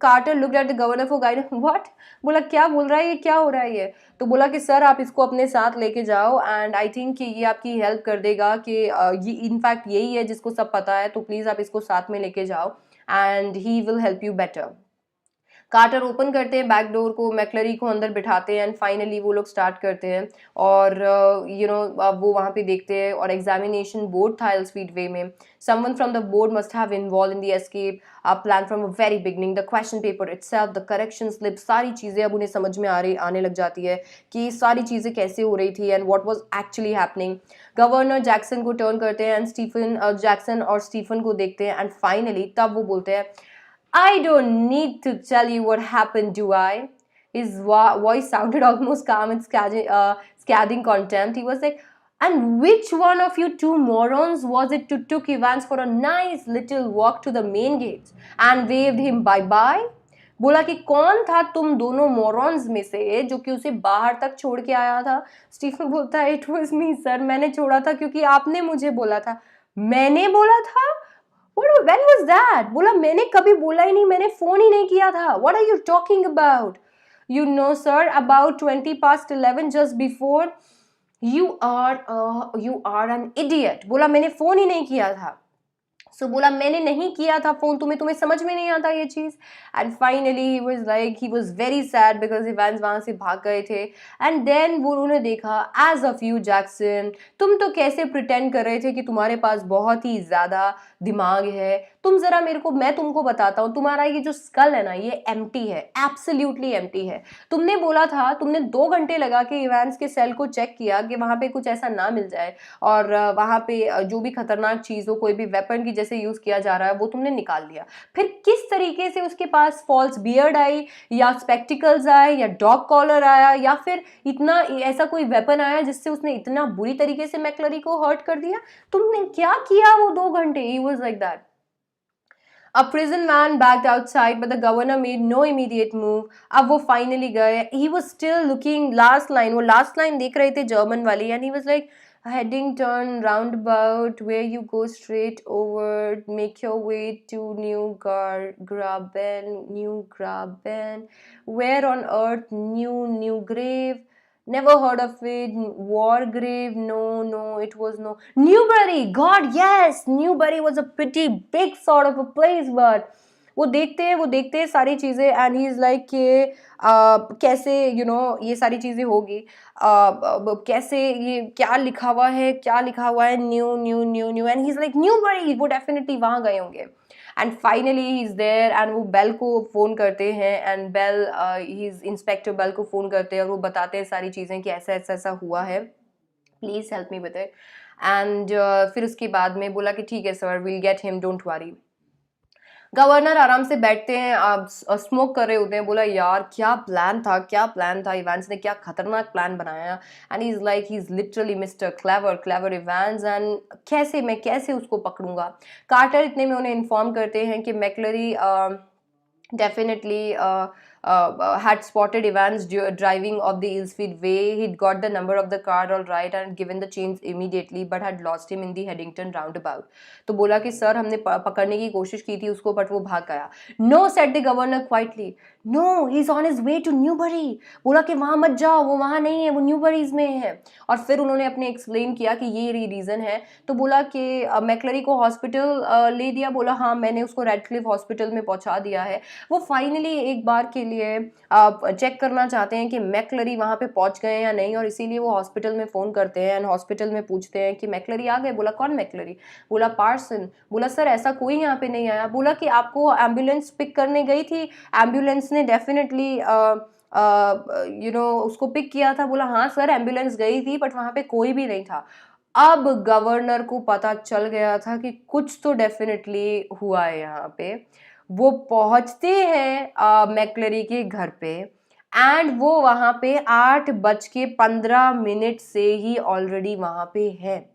Carter looked at the governor for guidance. What? बोला क्या बोल रहा है ये, क्या हो रहा है ये? तो बोला कि सर आप इसको अपने साथ लेके जाओ एंड आई थिंक कि ये आपकी हेल्प कर देगा कि ये इनफैक्ट यही है जिसको सब पता है, तो प्लीज़ आप इसको साथ में लेके जाओ and he will help you better. Carter open करते हैं बैक डोर को, मैक्लरी को अंदर बिठाते हैं एंड फाइनली वो लोग स्टार्ट करते हैं और वो वहाँ पे देखते हैं और एग्जामिनेशन बोर्ड था एल्सफीड वे में। Someone from the board must have involve in the escape plan from a very beginning. The question paper itself, the correction slip, सारी चीज़ें अब उन्हें समझ में आने लग जाती है कि सारी चीज़ें कैसे हो रही थी and what was actually happening. Governor Jackson को टर्न करते हैं एंड जैक्सन और स्टीफन को देखते हैं एंड फाइनली तब वो बोलते हैं I don't need to tell you what happened, do I? His voice sounded almost calm and scathing contempt. He was like, and which one of you two morons was it who took Evans for a nice little walk to the main gates and waved him bye-bye? बोला कि कौन था तुम दोनों morons में से जो कि उसे बाहर तक छोड़ के आया था। स्टीफन बोलता है इट वॉज मी सर, मैंने छोड़ा था क्योंकि आपने मुझे बोला था। मैंने बोला था? When was that? बोला मैंने कभी बोला ही नहीं, मैंने फोन ही नहीं किया था। What are you talking about? You know sir, about 20 past 11 just before. You are an idiot. बोला मैंने फोन ही नहीं किया था। सो बोला मैंने नहीं किया था फोन, तुम्हें समझ में नहीं आता ये चीज। And finally he was very sad because Evans वहां से भाग गए थे। एंड देन वो उन्होंने देखा एज ऑफ यू जैक्सन, तुम तो कैसे प्रिटेंड कर रहे थे कि तुम्हारे पास बहुत ही ज्यादा दिमाग है। तुम जरा मैं तुमको बताता हूँ, तुम्हारा ये जो स्कल है ना ये एम्प्टी है, एब्सोल्युटली एम्प्टी है। तुमने बोला था, तुमने 2 घंटे लगा के इवांस के सेल को चेक किया कि वहां पे कुछ ऐसा ना मिल जाए और वहां पे जो भी खतरनाक चीज हो, कोई भी वेपन की जैसे यूज किया जा रहा है वो तुमने निकाल लिया। फिर किस तरीके से उसके पास फॉल्स बियर्ड आई या स्पेक्टिकल्स आए या डॉग कॉलर आया या फिर इतना ऐसा कोई वेपन आया जिससे उसने इतना बुरी तरीके से मैक्लरी को हर्ट कर दिया? तुमने क्या किया वो 2 घंटे? ही was like that. A prison man backed outside, but the governor made no immediate move. अब वो finally गए. He was still looking last line. वो last line देख रहे थे German वाली, and he was like, heading turn roundabout where you go straight over, make your way to New Graben. Where on earth New Grave? Never heard of it. Wargrave? No, it was no. Newbury! God, yes! Newbury was a pretty big sort of a place, but वो देखते हैं सारी चीज़ें and he is like कि कैसे ये सारी चीज़ें होगी, कैसे ये क्या लिखा हुआ है new and he is like Newbury, वो डेफिनेटली वहाँ गए होंगे। And finally he is there and वो बेल को फ़ोन करते हैं and Bell he is inspector Bell को फ़ोन करते हैं और वो बताते हैं सारी चीज़ें कि ऐसा हुआ है, please help me with it. And फिर उसके बाद में बोला कि ठीक है sir, will get him, don't worry. Governor आराम से बैठते हैं, स्मोक कर रहे होते हैं। बोला यार क्या प्लान था, इवांस ने क्या खतरनाक प्लान बनाया। And he is like he is literally mister clever Evans and कैसे उसको पकड़ूंगा। कार्टर इतने में उन्हें इन्फॉर्म करते हैं कि मैक्लरी definitely had spotted Evans driving off the Ealsfield Way. He'd got the number of the car all right and given the change immediately, but had lost him in the Headington roundabout. तो बोला कि sir हमने पकड़ने की कोशिश की थी उसको, बट वो भाग गया। No, said the governor quietly. No he is on his way to Newbury. बोला कि वहां मत जाओ, वो वहां नहीं है, वो न्यूबरीज में है। और फिर उन्होंने अपने एक्सप्लेन किया कि ये रीजन है। तो बोला कि मैक्लरी को हॉस्पिटल ले दिया। बोला हाँ मैंने उसको रेडक्लिफ हॉस्पिटल में पहुंचा दिया है। वो फाइनली एक बार के लिए चेक करना चाहते हैं कि मैक्लरी वहां पे पहुंच गए या नहीं, और इसीलिए वो हॉस्पिटल में फोन करते हैं एंड हॉस्पिटल में पूछते हैं कि मैक्लरी आ गए। बोला कौन मैक्लरी? बोला पार्सन। बोला सर ऐसा कोई यहाँ पे नहीं आया। बोला कि आपको एम्बुलेंस पिक करने गई थी, एम्बुलेंस ने डेफिनेटली उसको पिक किया था। बोला हाँ सर एम्बुलेंस गई थी बट वहां पे कोई भी नहीं था। अब गवर्नर को पता चल गया था कि कुछ तो डेफिनेटली हुआ है यहाँ पे। वो पहुंचते हैं मैक्लरी के घर पे एंड वो वहां पे 8:15 से ही ऑलरेडी वहां पे है।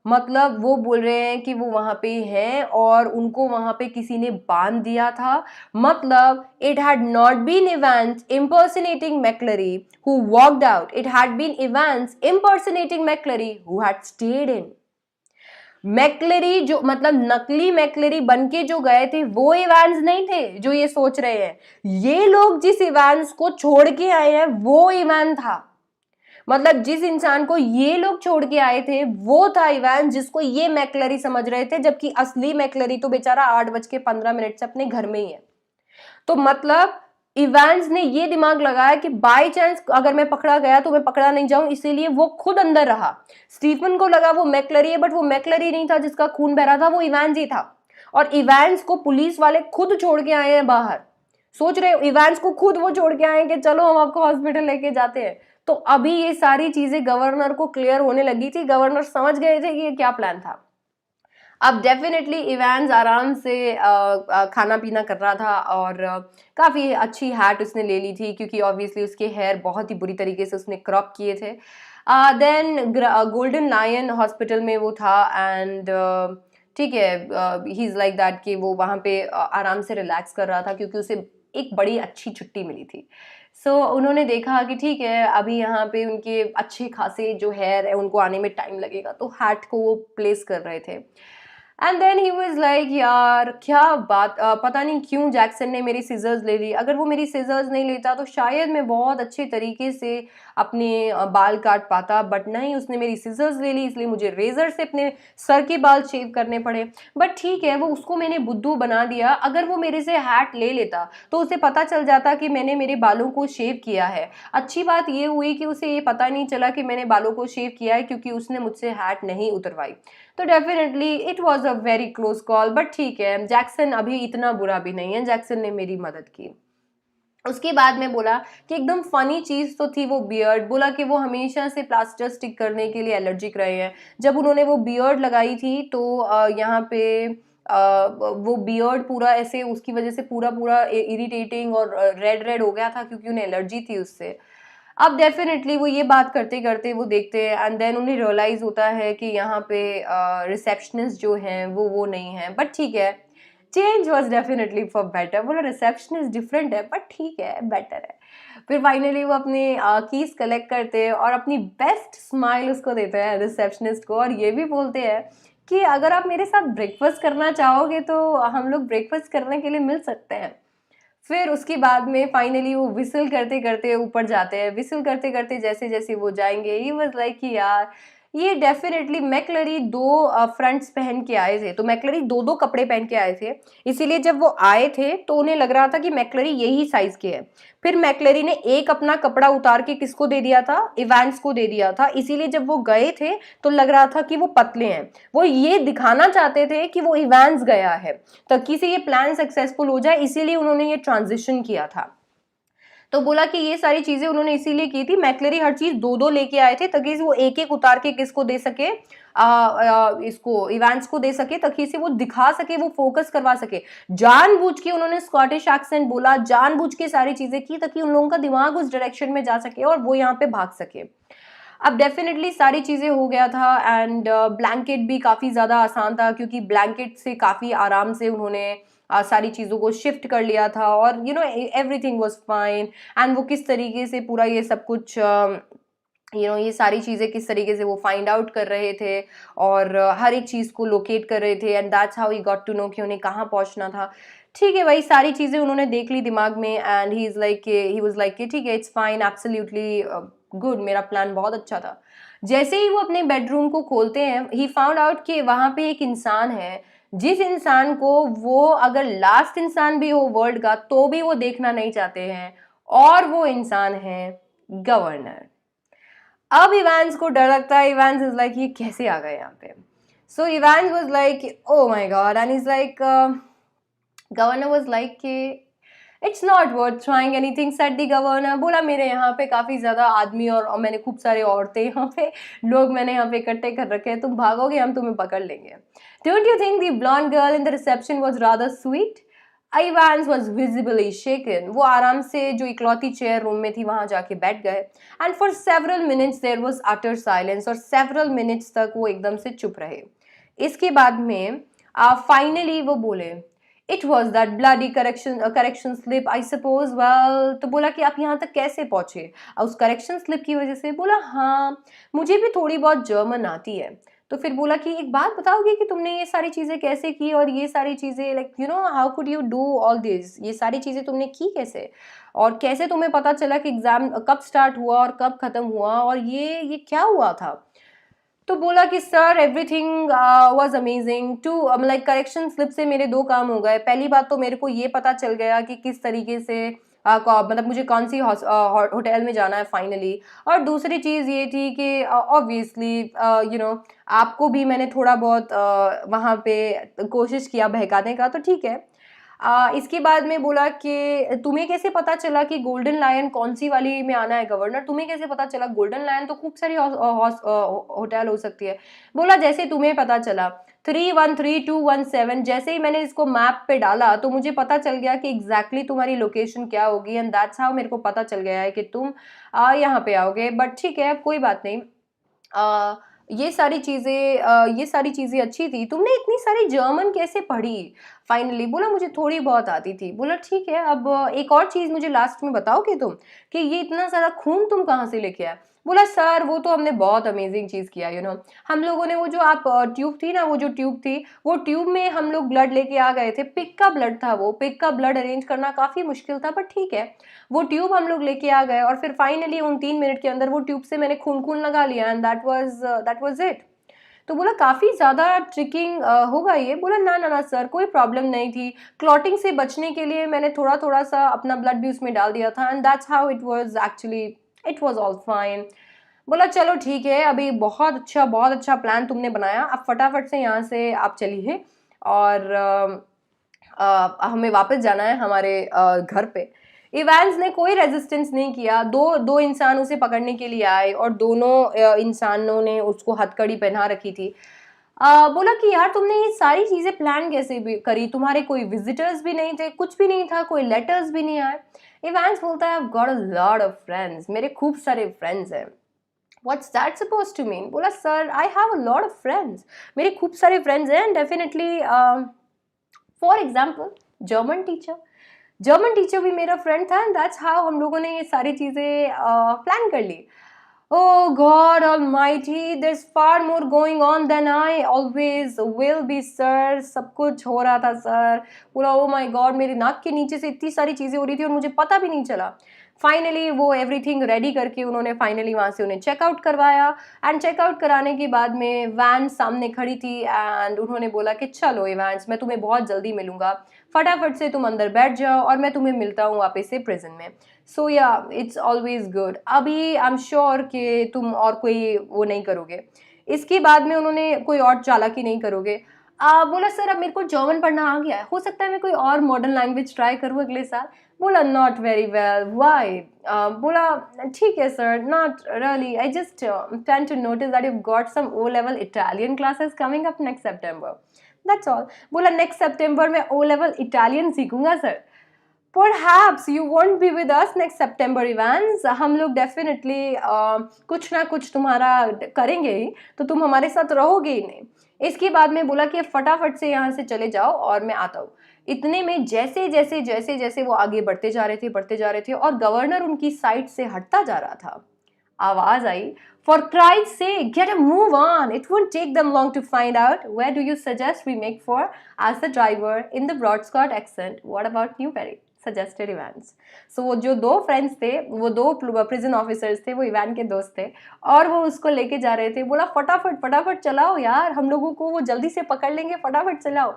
मतलब वो बोल रहे हैं कि वो वहां पे हैं और उनको वहां पे किसी ने बांध दिया था। मतलब it had not been Evans impersonating McLeery who walked out, it had been events impersonating McLeery who had stayed in। McLeery जो मतलब नकली मैक्लरी बन के जो गए थे वो इवांस नहीं थे जो ये सोच रहे हैं। ये लोग जिस इवांस को छोड़ के आए हैं वो इवान था। मतलब जिस इंसान को ये लोग छोड़ के आए थे वो था इवान, जिसको ये मैक्लरी समझ रहे थे, जबकि असली मैक्लरी तो बेचारा 8:15 से अपने घर में ही है। तो मतलब इवांस ने ये दिमाग लगाया कि बाय चांस अगर मैं पकड़ा गया तो मैं पकड़ा नहीं जाऊं, इसीलिए वो खुद अंदर रहा। स्टीफन को लगा वो मैक्लरी है बट वो मैक्लरी नहीं था जिसका खून बह रहा था, वो इवांस ही था। और इवांस को पुलिस वाले खुद छोड़ के आए हैं बाहर। सोच रहे हो इवांस को खुद वो छोड़ के आए कि चलो हम आपको हॉस्पिटल लेके जाते हैं। तो अभी ये सारी चीजें गवर्नर को क्लियर होने लगी थी। गवर्नर समझ गए थे कि ये क्या प्लान था। अब डेफिनेटली इवांस आराम से खाना पीना कर रहा था और काफ़ी अच्छी हैट उसने ले ली थी क्योंकि ऑब्वियसली उसके हेयर बहुत ही बुरी तरीके से उसने क्रॉप किए थे। देन गोल्डन लायन हॉस्पिटल में वो था एंड ठीक है, ही इज़ लाइक दैट कि वो वहाँ पे आराम से रिलैक्स कर रहा था क्योंकि उसे एक बड़ी अच्छी छुट्टी मिली थी। उन्होंने देखा कि ठीक है अभी यहाँ पे उनके अच्छे खासे जो हेयर है उनको आने में टाइम लगेगा, तो हैट को वो प्लेस कर रहे थे। And then he was like यार क्या बात, पता नहीं क्यों जैक्सन ने मेरी सीजर्स ले ली। अगर वो मेरी सीजर्स नहीं लेता तो शायद मैं बहुत अच्छे तरीके से अपने बाल काट पाता, बट नहीं उसने मेरी सीजर्स ले ली, इसलिए मुझे रेजर से अपने सर के बाल शेव करने पड़े। बट ठीक है वो उसको मैंने बुद्धू बना दिया। अगर वो मेरे से हैट ले लेता तो उसे पता चल जाता कि मैंने मेरे बालों को शेव किया है। अच्छी बात ये हुई कि उसे ये पता नहीं चला कि मैंने बालों को शेव किया है क्योंकि उसने मुझसे हैट नहीं उतरवाई। तो definitely it was a very close call, but ठीक है जैक्सन अभी इतना बुरा भी नहीं है, जैक्सन ने मेरी मदद की। उसके बाद में बोला कि एकदम फनी चीज तो थी वो बियर्ड। बोला कि वो हमेशा से प्लास्टर स्टिक करने के लिए एलर्जिक रहे हैं। जब उन्होंने वो बियर्ड लगाई थी तो यहाँ पे वो बियर्ड पूरा ऐसे उसकी वजह से पूरा पूरा इरिटेटिंग और रेड रेड हो गया था क्योंकि उन्हें एलर्जी थी उससे। अब डेफिनेटली वो ये बात करते करते वो देखते हैं एंड देन उन्हें रियलाइज होता है कि यहाँ पे रिसेप्शनिस्ट जो हैं वो नहीं है, बट ठीक है change was definitely for better. बोला रिसेप्शनिस्ट डिफरेंट है बट ठीक है बेटर है। फिर फाइनली वो अपने कीज कलेक्ट करते हैं और अपनी बेस्ट स्माइल उसको देते हैं रिसेप्शनिस्ट को, और ये भी बोलते हैं कि अगर आप मेरे साथ ब्रेकफास्ट करना चाहोगे तो हम लोग ब्रेकफास्ट करने के लिए मिल सकते हैं। फिर उसके बाद में फाइनली वो विसल करते करते ऊपर जाते हैं। विसल करते करते जैसे जैसे वो जाएंगे ही वाज लाइक कि यार ये डेफिनेटली मैक्लरी दो फ्रंट्स पहन के आए थे, तो मैक्लरी दो दो कपड़े पहन के आए थे, इसीलिए जब वो आए थे तो उन्हें लग रहा था कि मैक्लरी यही साइज के है। फिर मैक्लरी ने एक अपना कपड़ा उतार के किसको दे दिया था, इवांस को दे दिया था, इसीलिए जब वो गए थे तो लग रहा था कि वो पतले हैं। वो ये दिखाना चाहते थे कि वो इवांस गया है ताकि से ये प्लान सक्सेसफुल हो जाए, इसीलिए उन्होंने ये ट्रांजिशन किया था। तो बोला कि ये सारी चीजें उन्होंने इसीलिए की थी, मैक्लरी हर चीज दो दो लेके आए थे ताकि वो एक एक उतार के किसको दे सके, इसको इवांस को दे सके, ताकि से वो दिखा सके, वो फोकस करवा सके। जानबूझ के उन्होंने स्कॉटिश एक्सेंट बोला, जानबूझ के सारी चीजें की ताकि उन लोगों का दिमाग उस डायरेक्शन में जा सके और वो यहाँ पे भाग सके। अब डेफिनेटली सारी चीज़ें हो गया था एंड ब्लैंकेट भी काफ़ी ज़्यादा आसान था क्योंकि ब्लैंकेट से काफ़ी आराम से उन्होंने सारी चीज़ों को शिफ्ट कर लिया था और एवरीथिंग वाज फाइन। एंड वो किस तरीके से पूरा ये सब कुछ ये सारी चीज़ें किस तरीके से वो फाइंड आउट कर रहे थे और हर एक चीज़ को लोकेट कर रहे थे, and that's how he got to know कि उन्हें कहाँ पहुँचना था। ठीक है भाई, सारी चीज़ें उन्होंने देख ली दिमाग में, एंड ही वाज लाइक कि ठीक है, इट्स फाइन, एब्सोल्युटली गुड, मेरा प्लान बहुत अच्छा था। जैसे ही वो अपने बेडरूम को खोलते हैं, ही फाउंड आउट कि वहाँ पे एक इंसान है, जिस इंसान को वो अगर लास्ट इंसान भी हो वर्ल्ड का तो भी वो देखना नहीं चाहते हैं, और वो इंसान है गवर्नर। अब इवांस को डर लगता है, इवांस इज लाइक ये कैसे आ गए यहाँ पे। So Evans was like oh my God, and is like governor was like कि it's not worth trying anything, said the governor. बोला मेरे यहाँ पे काफ़ी ज़्यादा आदमी और मैंने खूब सारे औरतें यहाँ पे, लोग मैंने यहाँ पे इकट्ठे कर रखे हैं, तुम भागोगे हम तुम्हें पकड़ लेंगे। Don't you think the blonde girl in the reception was rather sweet? Ivans was visibly shaken. वो आराम से जो इकलौती चेयर रूम में थी वहां जाके बैठ गए, and for several minutes there was utter silence, और सेवरल मिनट्स तक वो एकदम से चुप रहे। इसके बाद में फाइनली वो बोले, it was that bloody correction slip I suppose. Well, तो बोला कि आप यहाँ तक कैसे पहुंचे? उस करेक्शन स्लिप की वजह से। बोला हाँ, मुझे भी थोड़ी बहुत जर्मन आती है। तो फिर बोला कि एक बात बताओगे कि तुमने ये सारी चीज़ें कैसे की, और ये सारी चीज़ें like how could you do all this, ये सारी चीज़ें तुमने की कैसे, और कैसे तुम्हें पता चला कि एग्ज़ाम कब स्टार्ट हुआ और कब ख़त्म हुआ, और ये क्या हुआ था? तो बोला कि sir everything was amazing too, like correction slip से मेरे दो काम हो गए। पहली बात तो मेरे को ये पता चल गया कि किस तरीके से मतलब मुझे कौन सी होटल में जाना है फाइनली, और दूसरी चीज़ ये थी कि ऑब्वियसली आपको भी मैंने थोड़ा बहुत वहाँ पे कोशिश किया बहकाने का, तो ठीक है। इसके बाद में बोला कि तुम्हें कैसे पता चला कि गोल्डन लायन कौन सी वाली में आना है गवर्नर? तुम्हें कैसे पता चला? गोल्डन लायन तो खूब सारी होटल हो सकती है। बोला जैसे तुम्हें पता चला 313217, जैसे ही मैंने इसको मैप पे डाला तो मुझे पता चल गया कि एग्जैक्टली तुम्हारी लोकेशन क्या होगी, एंड दैट्स हाउ मेरे को पता चल गया है कि तुम यहाँ पे आओगे। बट ठीक है, कोई बात नहीं। अ, ये सारी चीज़ें अच्छी थी। तुमने इतनी सारी जर्मन कैसे पढ़ी? फाइनली बोला मुझे थोड़ी बहुत आती थी। बोला ठीक है, अब एक और चीज़ मुझे लास्ट में बताओगे तुम कि ये इतना सारा खून तुम कहाँ से लेके आए? बोला सर वो तो हमने बहुत अमेजिंग चीज़ किया, हम लोगों ने वो जो आप ट्यूब थी ना, वो जो ट्यूब थी, वो ट्यूब में हम लोग ब्लड लेके आ गए थे। पिग का ब्लड था, वो पिग का ब्लड अरेंज करना काफ़ी मुश्किल था, बट ठीक है, वो ट्यूब हम लोग लेके आ गए, और फिर फाइनली उन 3 मिनट के अंदर वो ट्यूब से मैंने खून खून लगा लिया, एंड दैट वाज इट। तो बोला काफ़ी ज़्यादा ट्रिकिंग होगा ये। बोला ना ना ना सर, कोई प्रॉब्लम नहीं थी। क्लॉटिंग से बचने के लिए मैंने थोड़ा थोड़ा सा अपना ब्लड भी उसमें डाल दिया था, and that's how it was actually, it was all fine. बोला चलो ठीक है, अभी बहुत अच्छा प्लान तुमने बनाया, अब फटाफट से यहाँ से आप चलिए, और हमें वापस जाना है हमारे घर पे। इवांस ने कोई रेजिस्टेंस नहीं किया। दो दो इंसान उसे पकड़ने के लिए आए, और दोनों इंसानों ने उसको हथकड़ी पहना रखी थी। बोला कि यार तुमने ये सारी चीजें प्लान कैसे भी करी? तुम्हारे कोई विजिटर्स भी नहीं थे, कुछ भी नहीं था, कोई लेटर्स भी नहीं आए। इवांस बोलता है, I've got a lot of friends, मेरे खूब सारे फ्रेंड्स हैं। What's that supposed to mean? बोला sir I have a lot of friends, मेरे खूब सारे फ्रेंड्स हैं, definitely for example German teacher भी मेरा फ्रेंड था, एंड दैट्स हाउ हम लोगों ने ये सारी चीज़ें प्लान कर ली। Oh God Almighty, there's far more going on than I always will be, sir. सब कुछ हो रहा था सर। पूरा oh my God, मेरे नाक के नीचे से इतनी सारी चीज़ें हो रही थी और मुझे पता भी नहीं चला। फाइनली वो एवरीथिंग रेडी करके उन्होंने फाइनली वहाँ से उन्हें चेकआउट करवाया, एंड चेकआउट कराने के बाद में वैन सामने खड़ी थी, एंड उन्होंने बोला कि चलो इवांस, मैं तुम्हें बहुत जल्दी मिलूंगा, फटाफट से तुम अंदर बैठ जाओ और मैं तुम्हें मिलता हूँ वापस से प्रिजन में। सो या इट्स ऑलवेज गुड। अभी आई एम श्योर कि तुम और कोई वो नहीं करोगे, इसके बाद में उन्होंने कोई और चालाकी नहीं करोगे। बोला सर अब मेरे को जर्मन पढ़ना आ गया है, हो सकता है मैं कोई और मॉडर्न लैंग्वेज ट्राई करूँ अगले साल। बोला नॉट वेरी वेल, वाई? बोला ठीक है sir, not really, I just plan to notice that you got some O level Italian classes coming up next September, that's all. बोला नेक्स्ट सेप्टेम्बर में O level Italian सीखूंगा sir. Perhaps you won't be with us next September, Evans. हम लोग definitely कुछ ना कुछ तुम्हारा करेंगे ही, तो तुम हमारे साथ रहोगे ही नहीं। इसके बाद में बोला कि फटाफट से यहाँ से चले जाओ और मैं आता हूँ। इतने में जैसे जैसे वो आगे बढ़ते जा रहे थे और गवर्नर उनकी साइड से हटता जा रहा था, आवाज आई, for Christ's sake, get a move on. It won't take them long to find out. Where do you suggest we make for? Asked the driver in the broad Scott accent. What about Newberry? Suggested Evans. So वो जो दो friends थे, वो दो prison officers थे, वो Ivan के दोस्त थे, और वो उसको लेके जा रहे थे. बोला फटाफट फटाफट चलाओ यार, हम लोगों को वो जल्दी से पकड़ लेंगे, फटाफट चलाओ.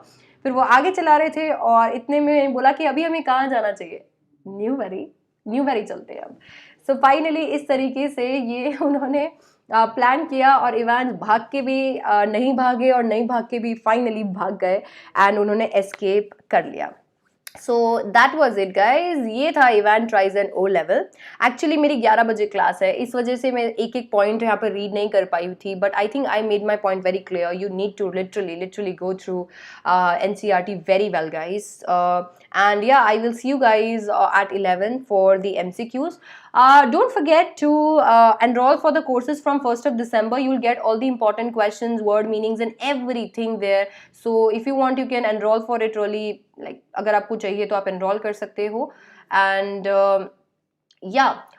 फिर वो आगे चला रहे थे और इतने में बोला कि अभी हमें कहाँ जाना चाहिए, न्यूबेरी चलते हैं अब. सो फाइनली इस तरीके से ये उन्होंने प्लान किया, और इवान भाग के भी नहीं भागे और नहीं भाग के भी फाइनली भाग गए, एंड उन्होंने एस्केप कर लिया. So that was it guys. ये था Evans tries an O level. Actually मेरी 11 बजे क्लास है, इस वजह से मैं एक एक पॉइंट यहाँ पर रीड नहीं कर पाई थी, but I think I made my point very clear. You need to literally go through NCERT very well, guys. And yeah, I will see you guys at 11 for the MCQs. Don't forget to enroll for the courses from 1st of December. You will get all the important questions, word meanings and everything there. So if you want, you can enroll for it really. Like अगर आपको चाहिए तो आप enroll कर सकते हो. And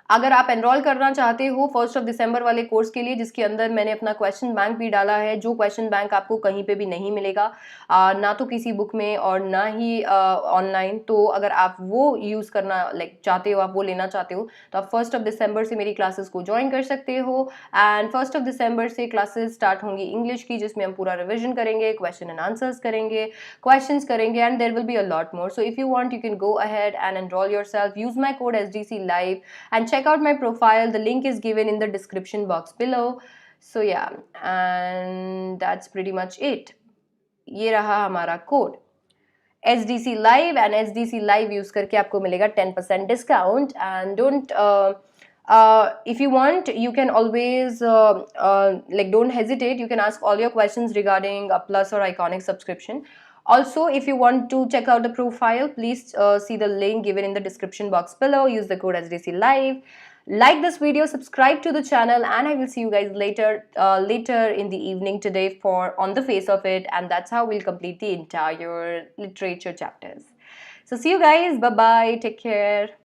अगर आप एनरोल करना चाहते हो 1st of December वाले कोर्स के लिए, जिसके अंदर मैंने अपना क्वेश्चन बैंक भी डाला है, जो क्वेश्चन बैंक आपको कहीं पे भी नहीं मिलेगा, ना तो किसी बुक में और ना ही ऑनलाइन. तो अगर आप वो यूज़ करना चाहते हो, आप वो लेना चाहते हो, तो आप 1st of December से मेरी क्लासेस को ज्वाइन कर सकते हो. एंड 1st of December से क्लासेस स्टार्ट होंगी इंग्लिश की, जिसमें हम पूरा रिविजन करेंगे, क्वेश्चन एंड आंसर्स करेंगे, क्वेश्चंस करेंगे, and there will be a lot more. So if you want, you can go ahead and enrol yourself. Use my code SDC Live and check out my profile. The link is given in the description box below. So yeah, and that's pretty much it. ये रहा हमारा code SDC Live, and SDC Live use करके आपको मिलेगा 10% discount. And don't if you want, you can always don't hesitate. You can ask all your questions regarding a Plus or Iconic subscription. Also, if you want to check out the profile, please see the link given in the description box below. Use the code SDC Live. Like this video, subscribe to the channel, and I will see you guys later in the evening today for On the Face of It, and that's how we'll complete the entire literature chapters. So see you guys. Bye bye. Take care.